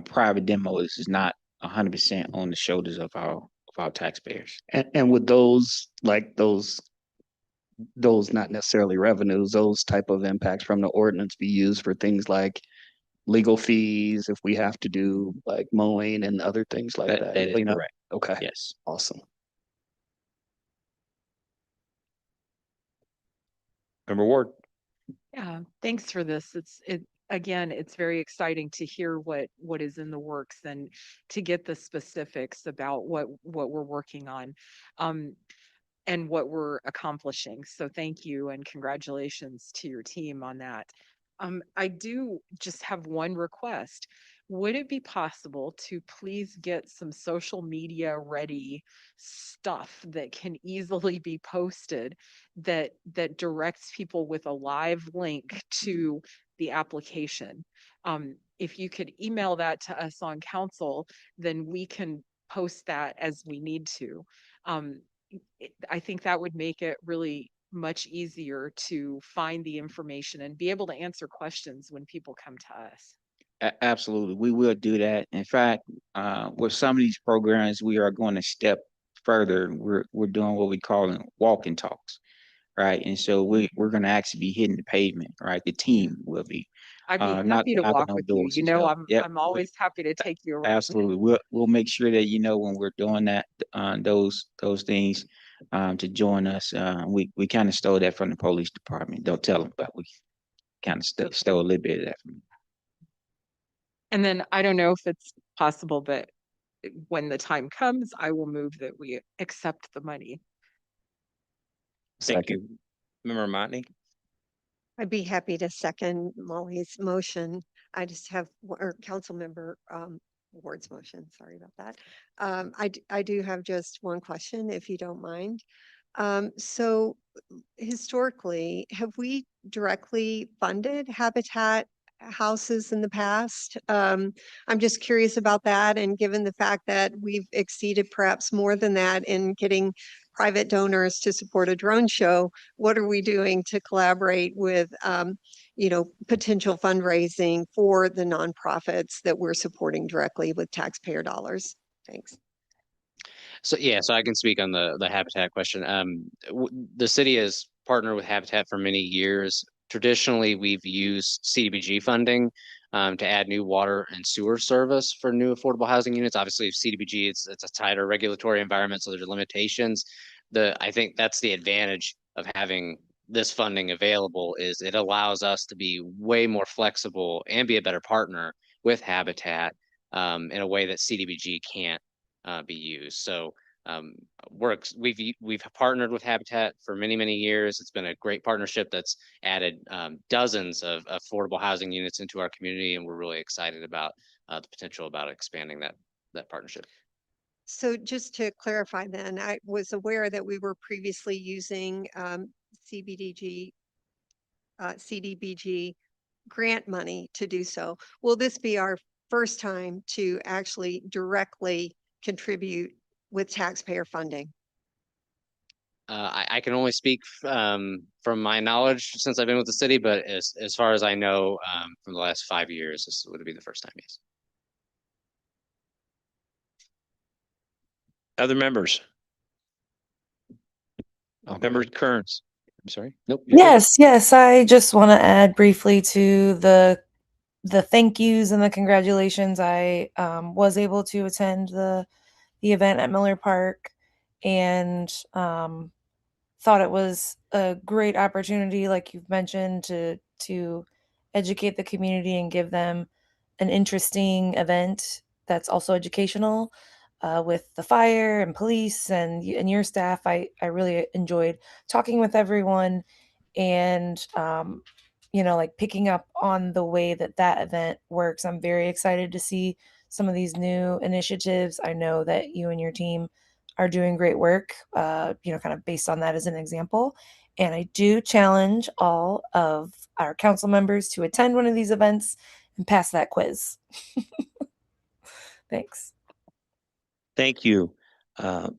Speaker 13: private demo is not 100% on the shoulders of our taxpayers.
Speaker 11: And would those, like those not necessarily revenues, those type of impacts from the ordinance be used for things like legal fees, if we have to do like mowing and other things like that?
Speaker 13: That is correct.
Speaker 11: Okay.
Speaker 13: Yes.
Speaker 11: Awesome.
Speaker 1: Member Ward.
Speaker 2: Yeah, thanks for this. Again, it's very exciting to hear what is in the works and to get the specifics about what we're working on. And what we're accomplishing. So thank you and congratulations to your team on that. I do just have one request. Would it be possible to please get some social media ready stuff that can easily be posted, that directs people with a live link to the application? If you could email that to us on council, then we can post that as we need to. I think that would make it really much easier to find the information and be able to answer questions when people come to us.
Speaker 13: Absolutely, we will do that. In fact, with some of these programs, we are going to step further. We're doing what we call walk and talks, right? And so we're gonna actually be hitting the pavement, right? The team will be.
Speaker 2: I'd be
Speaker 13: Knock
Speaker 2: happy to
Speaker 13: knocking
Speaker 2: walk
Speaker 13: on
Speaker 2: with you.
Speaker 13: doors
Speaker 2: You
Speaker 13: and
Speaker 2: know,
Speaker 13: stuff. Yep.
Speaker 2: I'm always happy to take you around.
Speaker 13: Absolutely. We'll make sure that when we're doing that, those things, to join us. We kind of stole that from the police department. Don't tell them, but we kind of stole a little bit of that from them.
Speaker 2: And then I don't know if it's possible, but when the time comes, I will move that we accept the money.
Speaker 1: Thank you. Member Motney?
Speaker 15: I'd be happy to second Molly's motion. I just have, or Councilmember Ward's motion, sorry about that. I do have just one question, if you don't mind. So historically, have we directly funded Habitat houses in the past? I'm just curious about that, and given the fact that we've exceeded perhaps more than that in getting private donors to support a drone show, what are we doing to collaborate with, potential fundraising for the nonprofits that we're supporting directly with taxpayer dollars? Thanks.
Speaker 9: So yeah, so I can speak on the habitat question. The city has partnered with Habitat for many years. Traditionally, we've used CDBG funding to add new water and sewer service for new affordable housing units. Obviously, CDBG it's a tighter regulatory environment, so there's limitations. I think that's the advantage of having this funding available is it allows us to be way more flexible and be a better partner with Habitat in a way that CDBG can't be used. So we've partnered with Habitat for many years. It's been a great partnership that's added dozens of affordable housing units into our community, and we're really excited about the potential about expanding that partnership.
Speaker 15: So just to clarify then, I was aware that we were previously using CBDG, CDBG grant money to do so. Will this be our first time to actually directly contribute with taxpayer funding?
Speaker 9: I can only speak from my knowledge since I've been with the city, but as far as I know, from the last 5 years, this would be the first time, yes.
Speaker 1: Other members? Member Kearns? I'm sorry. Nope.
Speaker 5: Yes. I just want to add briefly to the thank yous and the congratulations. I was able to attend the event at Miller Park and thought it was a great opportunity, like you've mentioned, to educate the community and give them an interesting event that's also educational with the fire and police and your staff. I really enjoyed talking with everyone and like picking up on the way that event works. I'm very excited to see some of these new initiatives. I know that you and your team are doing great work, kind of based on that as an example. And I do challenge all of our council members to attend one of these events and pass that quiz. Thanks.
Speaker 1: Thank you.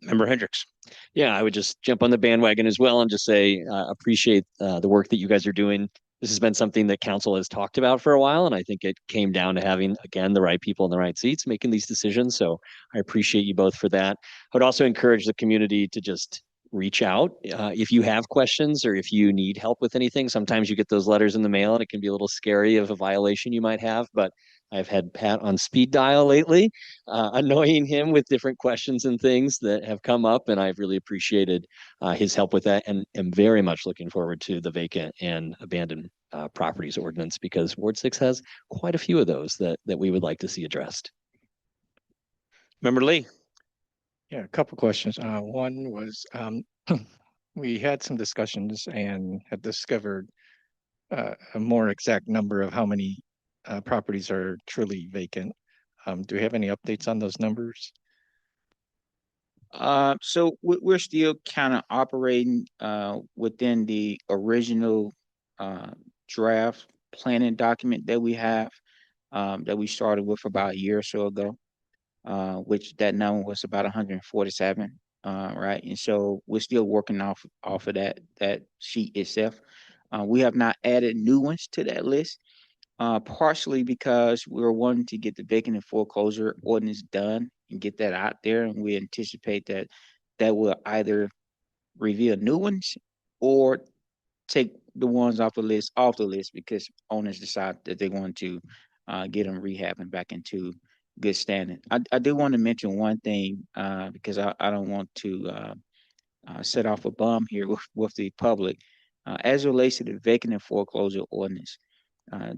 Speaker 1: Member Hendricks?
Speaker 16: Yeah, I would just jump on the bandwagon as well and just say, appreciate the work that you guys are doing. This has been something that council has talked about for a while, and I think it came down to having, again, the right people in the right seats making these decisions. So I appreciate you both for that. I would also encourage the community to just reach out if you have questions or if you need help with anything. Sometimes you get those letters in the mail and it can be a little scary of a violation you might have, but I've had Pat on speed dial lately, annoying him with different questions and things that have come up, and I've really appreciated his help with that, and am very much looking forward to the vacant and abandoned properties ordinance, because Ward 6 has quite a few of those that we would like to see addressed.
Speaker 1: Member Lee?
Speaker 10: Yeah, a couple questions. One was we had some discussions and had discovered a more exact number of how many properties are truly vacant. Do we have any updates on those numbers?
Speaker 13: So we're still kind of operating within the original draft planning document that we have, that we started with about a year or so ago, which that number was about 147, right? And so we're still working off of that sheet itself. We have not added new ones to that list, partially because we're wanting to get the vacant and foreclosure ordinance done and get that out there, and we anticipate that will either reveal new ones or take the ones off the list because owners decide that they want to get them rehabbing back into good standing. I do want to mention one thing because I don't want to set off a bomb here with the public. As it relates to the vacant and foreclosure ordinance, uh,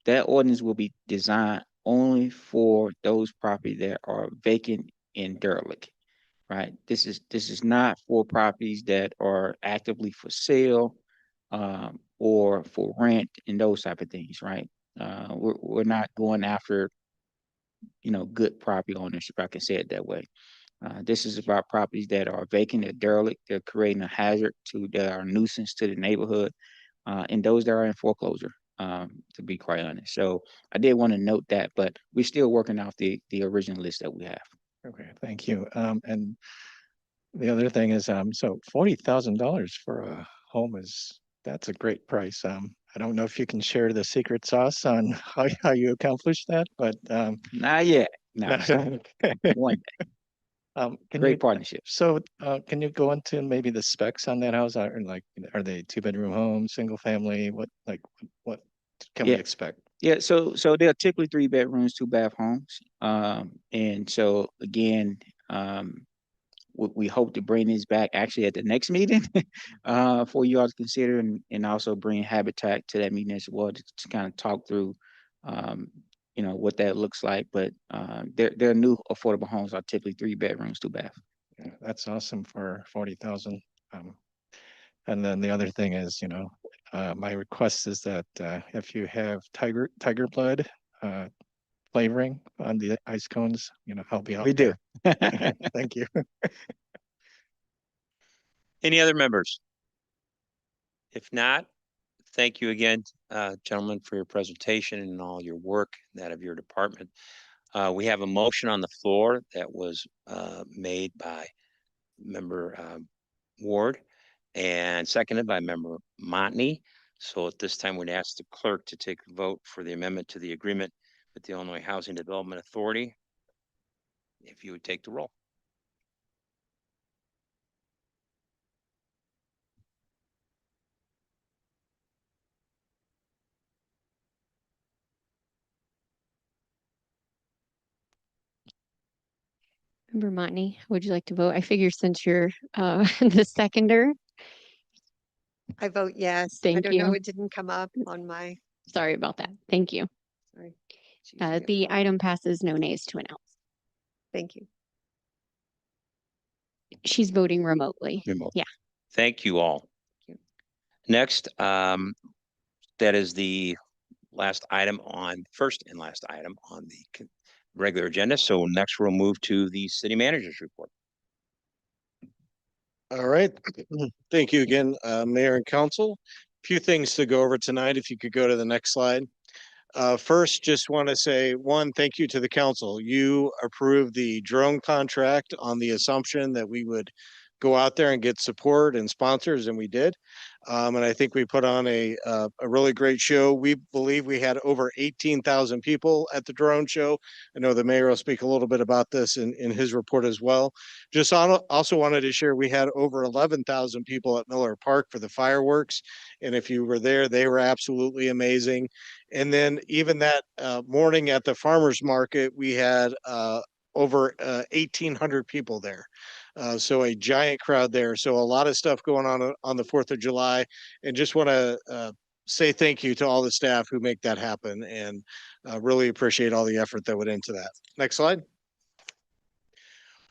Speaker 13: that ordinance will be designed only for those properties that are vacant and derelict, right? This is not for properties that are actively for sale or for rent and those type of things, right? We're not going after, good property owners, if I can say it that way. This is about properties that are vacant or derelict. They're creating a hazard that are a nuisance to the neighborhood, and those that are in foreclosure, to be quite honest. So I did want to note that, but we're still working off the original list that we have.
Speaker 10: Okay, thank you. And the other thing is, so $40,000 for a home that's a great price. I don't know if you can share the secret sauce on how you accomplished that, but
Speaker 13: Not yet. No. One day. Great partnership.
Speaker 10: So, can you go into maybe the specs on that house? Are they two-bedroom homes, single family? What can we expect?
Speaker 13: Yeah, so they're typically 3 bedrooms, 2 bath homes. And so again, we hope to bring these back actually at the next meeting for you all to consider, and also bring Habitat to that meeting as well to kind of talk through what that looks like. But their new affordable homes are typically 3 bedrooms, 2 bath.
Speaker 10: Yeah, that's awesome for 40,000. And then the other thing is, my request is that if you have tiger blood flavoring on the ice cones, help me out.
Speaker 13: We do.
Speaker 10: There. Thank you.
Speaker 1: Any other members? If not, thank you again, gentlemen, for your presentation and all your work, that of your department. We have a motion on the floor that was made by Member Ward and seconded by Member Montney. So at this time, we'd ask the clerk to take a vote for the amendment to the agreement with the Illinois Housing Development Authority. If you would take the roll.
Speaker 3: Member Montney, would you like to vote? I figure since you're the seconder.
Speaker 15: I vote yes. I
Speaker 3: Thank
Speaker 15: don't know,
Speaker 3: you.
Speaker 15: it didn't come up on my,
Speaker 3: Sorry about that. Thank you.
Speaker 15: sorry. It's usually
Speaker 3: The
Speaker 15: at the
Speaker 3: item passes, no nays to announce.
Speaker 15: Thank you.
Speaker 3: She's voting remotely.
Speaker 1: Remote.
Speaker 3: Yeah.
Speaker 1: Thank you all. Next, that is the first and last item on the regular agenda. So next we'll move to the city manager's report.
Speaker 12: All right. Thank you again, Mayor and Council. Few things to go over tonight. If you could go to the next slide. First, just want to say thank you to the council. You approved the drone contract on the assumption that we would go out there and get support and sponsors, and we did. And I think we put on a really great show. We believe we had over 18,000 people at the drone show. I know the mayor will speak a little bit about this in his report as well. Just also wanted to share, we had over 11,000 people at Miller Park for the fireworks. And if you were there, they were absolutely amazing. And then even that morning at the farmer's market, we had over 1,800 people there. So a giant crowd there. So a lot of stuff going on the 4th of July. And just want to say thank you to all the staff who make that happen, and really appreciate all the effort that went into that. Next slide.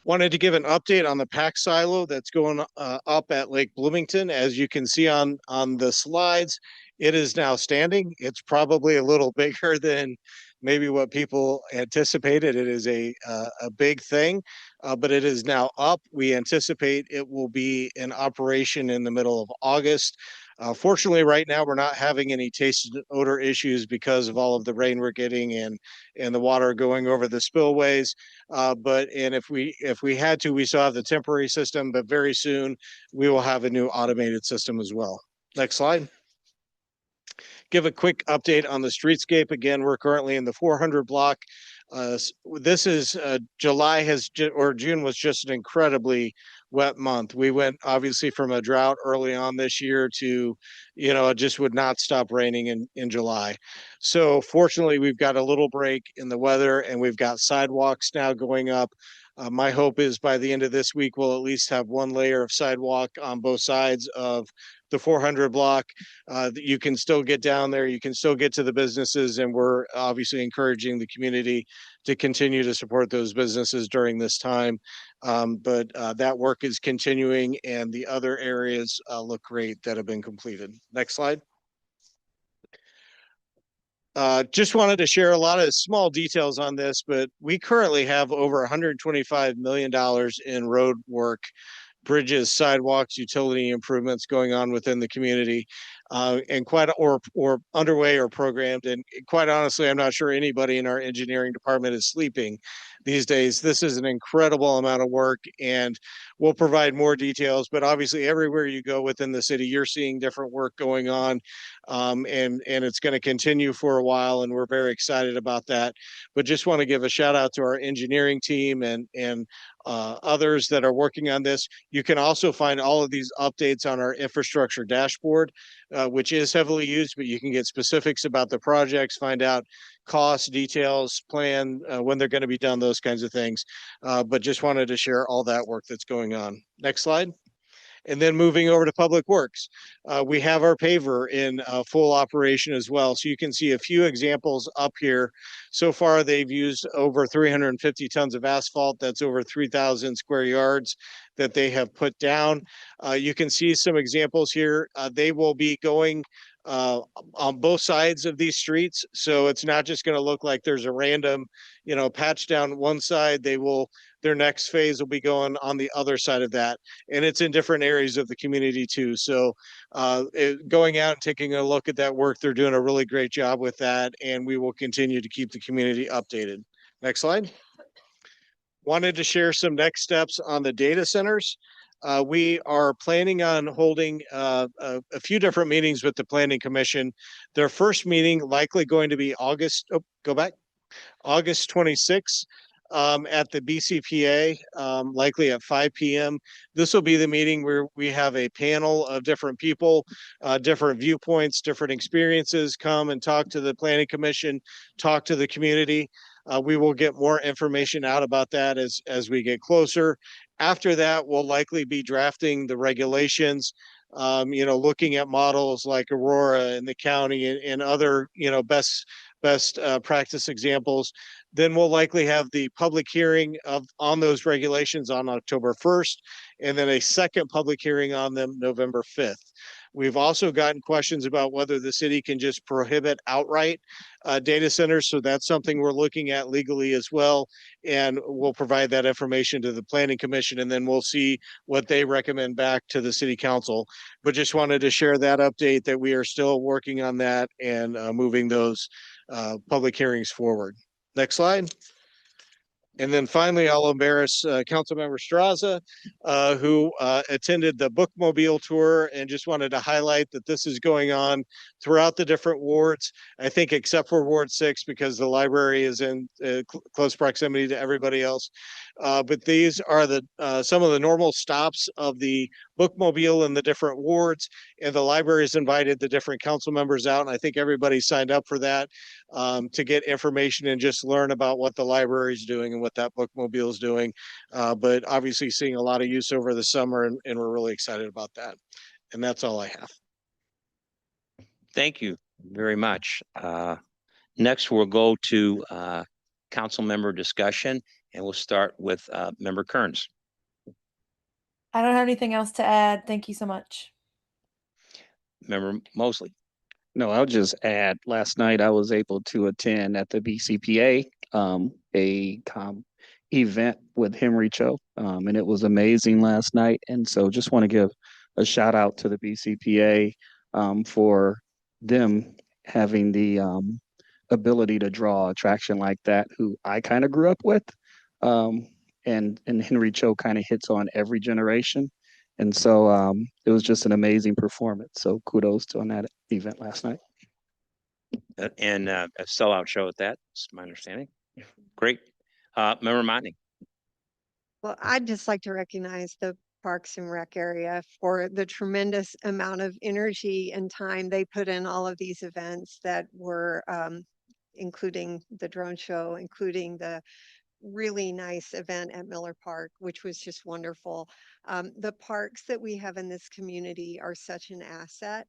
Speaker 12: Wanted to give an update on the pack silo that's going up at Lake Bloomington. As you can see on the slides, it is now standing. It's probably a little bigger than maybe what people anticipated. It is a big thing, but it is now up. We anticipate it will be in operation in the middle of August. Fortunately, right now, we're not having any taste and odor issues because of all of the rain we're getting and the water going over the spillways. But if we had to, we still have the temporary system, but very soon we will have a new automated system as well. Next slide. Give a quick update on the streetscape. Again, we're currently in the 400 block. This is July or June was just an incredibly wet month. We went obviously from a drought early on this year to, it just would not stop raining in July. So fortunately, we've got a little break in the weather and we've got sidewalks now going up. My hope is by the end of this week, we'll at least have one layer of sidewalk on both sides of the 400 block. You can still get down there, you can still get to the businesses, and we're obviously encouraging the community to continue to support those businesses during this time. But that work is continuing, and the other areas look great that have been completed. Next slide. Just wanted to share a lot of small details on this, but we currently have over $125 million in road work, bridges, sidewalks, utility improvements going on within the community, and or underway or programmed. And quite honestly, I'm not sure anybody in our engineering department is sleeping these days. This is an incredible amount of work, and we'll provide more details. But obviously, everywhere you go within the city, you're seeing different work going on, and it's going to continue for a while, and we're very excited about that. But just want to give a shout out to our engineering team and others that are working on this. You can also find all of these updates on our infrastructure dashboard, which is heavily used, but you can get specifics about the projects, find out costs, details, plan, when they're going to be done, those kinds of things. But just wanted to share all that work that's going on. Next slide. And then moving over to Public Works, we have our paver in full operation as well. So you can see a few examples up here. So far, they've used over 350 tons of asphalt. That's over 3,000 square yards that they have put down. You can see some examples here. They will be going on both sides of these streets. So it's not just going to look like there's a random, patch down one side. Their next phase will be going on the other side of that. And it's in different areas of the community too. So going out and taking a look at that work, they're doing a really great job with that. And we will continue to keep the community updated. Next slide. Wanted to share some next steps on the data centers. We are planning on holding a few different meetings with the Planning Commission. Their first meeting likely going to be August 26th at the BCPA, likely at 5 p.m. This will be the meeting where we have a panel of different people, different viewpoints, different experiences, come and talk to the Planning Commission, talk to the community. We will get more information out about that as we get closer. After that, we'll likely be drafting the regulations, looking at models like Aurora in the county and other, best practice examples. Then we'll likely have the public hearing on those regulations on October 1st, and then a second public hearing on them November 5th. We've also gotten questions about whether the city can just prohibit outright data centers. So that's something we're looking at legally as well. And we'll provide that information to the Planning Commission, and then we'll see what they recommend back to the City Council. But just wanted to share that update that we are still working on that and moving those public hearings forward. Next slide. And then finally, I'll embarrass Councilmember Straza, who attended the bookmobile tour, and just wanted to highlight that this is going on throughout the different wards. I think except for Ward 6, because the library is in close proximity to everybody else. But these are some of the normal stops of the bookmobile in the different wards, and the library's invited the different council members out, and I think everybody signed up for that to get information and just learn about what the library is doing and what that bookmobile is doing. But obviously seeing a lot of use over the summer, and we're really excited about that. And that's all I have.
Speaker 1: Thank you very much. Next, we'll go to council member discussion, and we'll start with Member Kearns.
Speaker 5: I don't have anything else to add. Thank you so much.
Speaker 1: Member Mosley.
Speaker 11: No, I'll just add, last night I was able to attend at the BCPA, event with Henry Cho, and it was amazing last night. And so just want to give a shout out to the BCPA for them having the ability to draw attraction like that, who I kind of grew up with. And Henry Cho kind of hits on every generation. And so it was just an amazing performance. So kudos to on that event last night.
Speaker 1: And a sellout show at that, is my understanding. Great. Member Montague.
Speaker 15: Well, I'd just like to recognize the Parks and Rec area for the tremendous amount of energy and time they put in all of these events that were, including the drone show, including the really nice event at Miller Park, which was just wonderful. The parks that we have in this community are such an asset.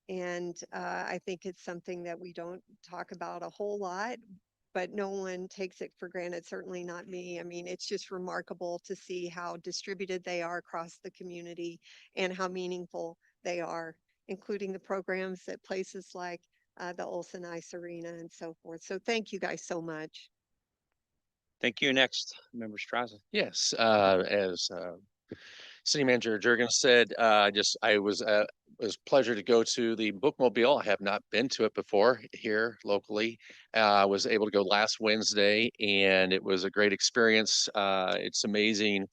Speaker 15: And I think it's something that we don't talk about a whole lot, but no one takes it for granted, certainly not me. I mean, it's just remarkable to see how distributed they are across the community and how meaningful they are, including the programs at places like the Olson Ice Arena and so forth. So thank you guys so much.
Speaker 1: Thank you. Next, Member Straza.
Speaker 17: Yes, as City Manager Jurgen said, I was it was a pleasure to go to the Bookmobile. I have not been to it before here locally. I was able to go last Wednesday, and it was a great experience. It's amazing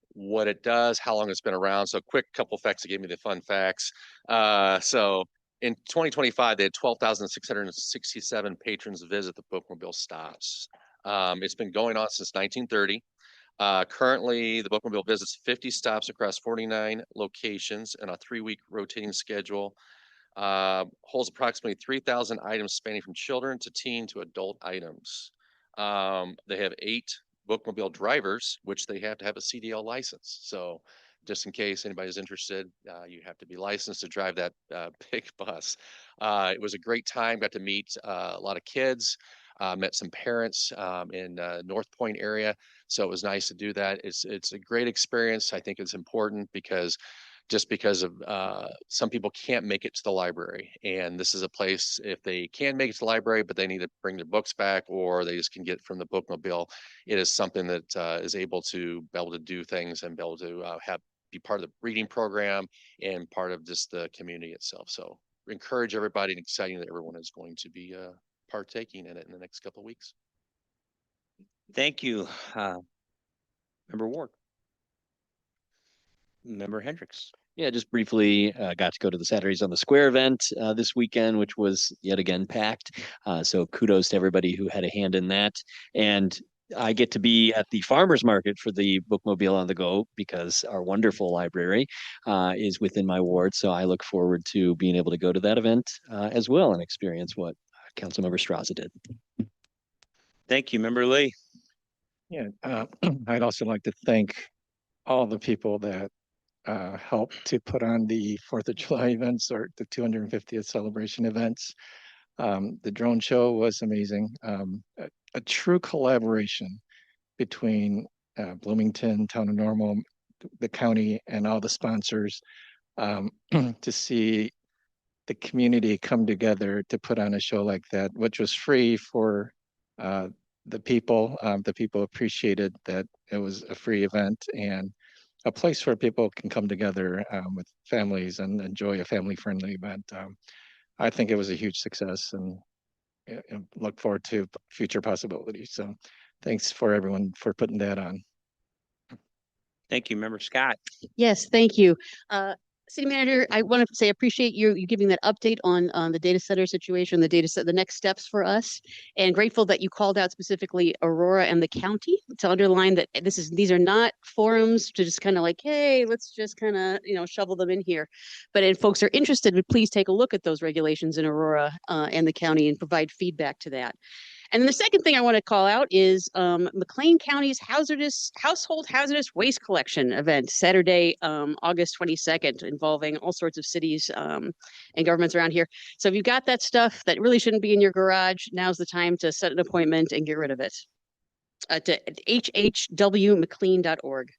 Speaker 17: what it does, how long it's been around. So, quick couple facts to give me the fun facts. So in 2025, they had 12,667 patrons visit the Bookmobile stops. It's been going on since 1930. Currently, the Bookmobile visits 50 stops across 49 locations in a 3-week rotating schedule. Holds approximately 3,000 items spanning from children to teen to adult items. They have 8 Bookmobile drivers, which they have to have a CDL license. So just in case anybody's interested, you have to be licensed to drive that big bus. It was a great time. Got to meet a lot of kids. Met some parents in North Point area. So it was nice to do that. It's a great experience. I think it's important because of some people can't make it to the library, and this is a place if they can make it to the library, but they need to bring their books back, or they just can get from the Bookmobile. It is something that is able to do things and be able to be part of the reading program and part of just the community itself. So encourage everybody and exciting that everyone is going to be partaking in it in the next couple of weeks.
Speaker 1: Thank you, Member Ward. Member Hendricks.
Speaker 16: Yeah, just briefly got to go to the Saturdays on the Square event this weekend, which was yet again packed. So kudos to everybody who had a hand in that. And I get to be at the farmers market for the Bookmobile on the Go because our wonderful library is within my ward. So I look forward to being able to go to that event as well and experience what Councilmember Straza did.
Speaker 1: Thank you, Member Lee.
Speaker 10: Yeah, I'd also like to thank all the people that helped to put on the 4th of July events or the 250th celebration events. The drone show was amazing. A true collaboration between Bloomington, Town of Normal, the county, and all the sponsors to see the community come together to put on a show like that, which was free for the people. The people appreciated that it was a free event and a place where people can come together with families and enjoy a family-friendly event. I think it was a huge success and look forward to future possibilities. So thanks for everyone for putting that on.
Speaker 1: Thank you, Member Scott.
Speaker 14: Yes, thank you. City Manager, I want to say appreciate you giving that update on the data center situation, the next steps for us, and grateful that you called out specifically Aurora and the county to underline that these are not forums to just kind of like, hey, let's just kind of shovel them in here. But if folks are interested, please take a look at those regulations in Aurora and the county and provide feedback to that. And then the second thing I want to call out is McLean County's household hazardous waste collection event, Saturday, August 22nd, involving all sorts of cities and governments around here. So if you've got that stuff that really shouldn't be in your garage, now's the time to set an appointment and get rid of it. To hhwmclean.org.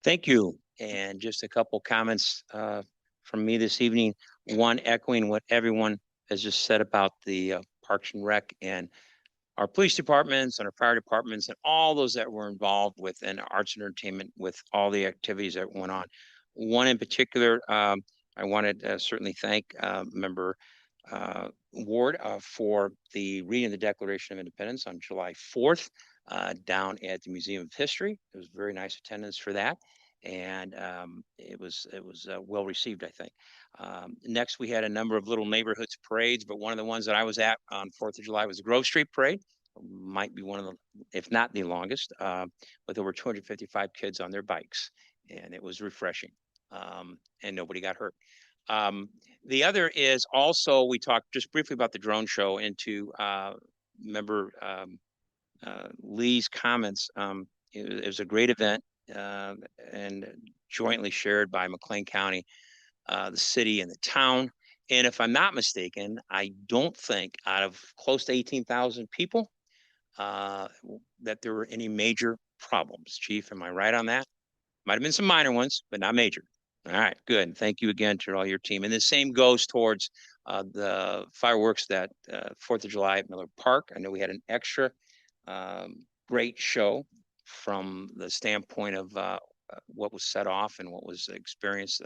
Speaker 1: Thank you. And just a couple comments from me this evening. One, echoing what everyone has just said about the Parks and Rec and our police departments and our fire departments and all those that were involved within arts and entertainment with all the activities that went on. One in particular, I wanted to certainly thank Member Ward for the reading of the Declaration of Independence on July 4th down at the Museum of History. It was very nice attendance for that. and it was well received, I think. Next, we had a number of little neighborhoods parades, but one of the ones that I was at on 4th of July was the Grove Street Parade. Might be one of the, if not the longest, with over 255 kids on their bikes, and it was refreshing, and nobody got hurt. The other is also, we talked just briefly about the drone show, and to member Lee's comments. It was a great event, and jointly shared by McLean County, the city, and the town. And if I'm not mistaken, I don't think out of close to 18,000 people that there were any major problems. Chief, am I right on that? Might have been some minor ones, but not major. All right, good. Thank you again to all your team. And the same goes towards the fireworks that 4th of July at Miller Park. I know we had an extra great show from the standpoint of what was set off and what was experienced,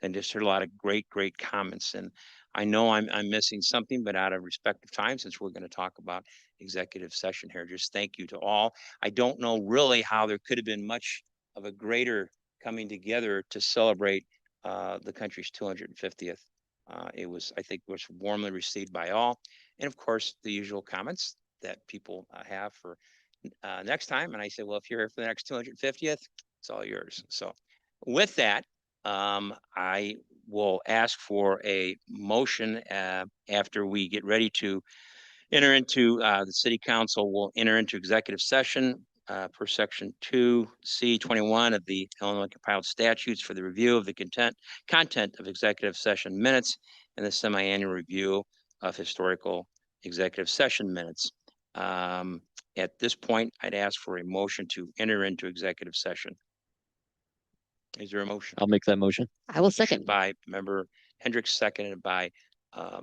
Speaker 1: and just heard a lot of great comments. And I know I'm missing something, but out of respect of time, since we're going to talk about executive session here, just thank you to all. I don't know really how there could have been much of a greater coming together to celebrate the country's 250th. It was, I think, was warmly received by all. And of course, the usual comments that people have for next time. And I said, well, if you're here for the next 250th, it's all yours. So with that, I will ask for a motion after we get ready to enter into, the city council will enter into executive session per section 2C21 of the Illinois compiled statutes for the review of the content of executive session minutes and the semi-annual review of historical executive session minutes. At this point, I'd ask for a motion to enter into executive session. Is there a motion?
Speaker 16: I'll make that motion.
Speaker 14: I will
Speaker 1: Motion
Speaker 14: second.
Speaker 1: by member Hendricks, seconded by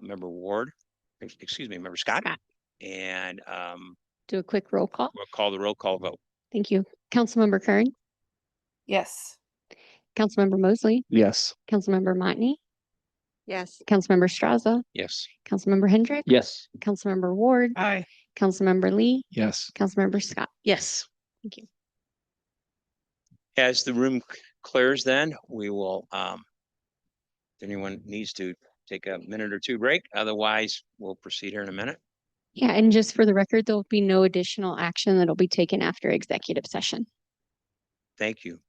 Speaker 1: member Ward, excuse me, member Scott. And
Speaker 3: Do a quick roll call.
Speaker 1: we'll call the roll call vote.
Speaker 3: Thank you. Councilmember Kern,
Speaker 5: Yes.
Speaker 3: Councilmember Mosley,
Speaker 11: Yes.
Speaker 3: Councilmember Motney,
Speaker 15: Yes.
Speaker 3: Councilmember Straza,
Speaker 1: Yes.
Speaker 3: Councilmember Hendrick,
Speaker 16: Yes.
Speaker 3: Councilmember Ward,
Speaker 10: Aye.
Speaker 3: Councilmember Lee,
Speaker 10: Yes.
Speaker 3: Councilmember Scott.
Speaker 14: Yes.
Speaker 3: Thank you.
Speaker 1: As the room clears, then we will, if anyone needs to take a minute or two break, otherwise we'll proceed here in a minute.
Speaker 3: Yeah, and just for the record, there'll be no additional action that'll be taken after executive session.
Speaker 1: Thank you.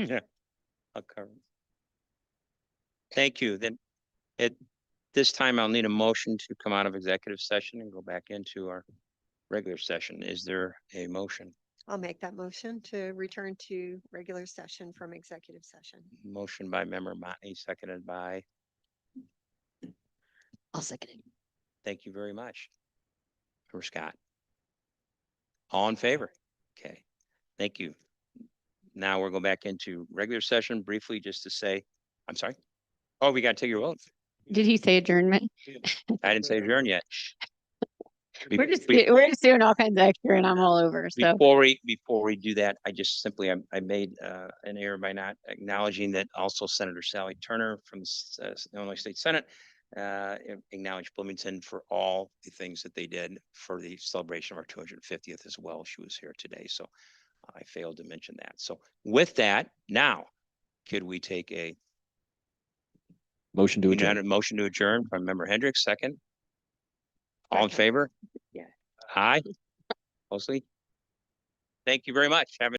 Speaker 1: Yeah. I'll cover. Thank you. Then at this time, I'll need a motion to come out of executive session and go back into our regular session. Is there a motion?
Speaker 15: I'll make that motion to return to regular session from executive session.
Speaker 1: Motion by member Motley, seconded by,
Speaker 14: I'll second it.
Speaker 1: thank you very much. Member Scott. All in favor? Okay, thank you. Now we'll go back into regular session briefly just to say, I'm sorry. Oh, we got to take your vote.
Speaker 3: Did he say adjournment?
Speaker 1: I didn't say adjourn yet.
Speaker 3: We're just
Speaker 1: Be-
Speaker 3: we're just doing all kinds of extra and I'm all over. So
Speaker 1: Before we do that, I just simply, I made an error by not acknowledging that also Senator Sally Turner from the Illinois State Senate acknowledged Bloomington for all the things that they did for the celebration of our 250th as well. She was here today, so I failed to mention that. So with that, now could we take a
Speaker 16: Motion to adjourn.
Speaker 1: motion to adjourn from Member Hendricks, second? All in favor?
Speaker 3: Yeah.
Speaker 1: Aye. Mostly. Thank you very much. Have a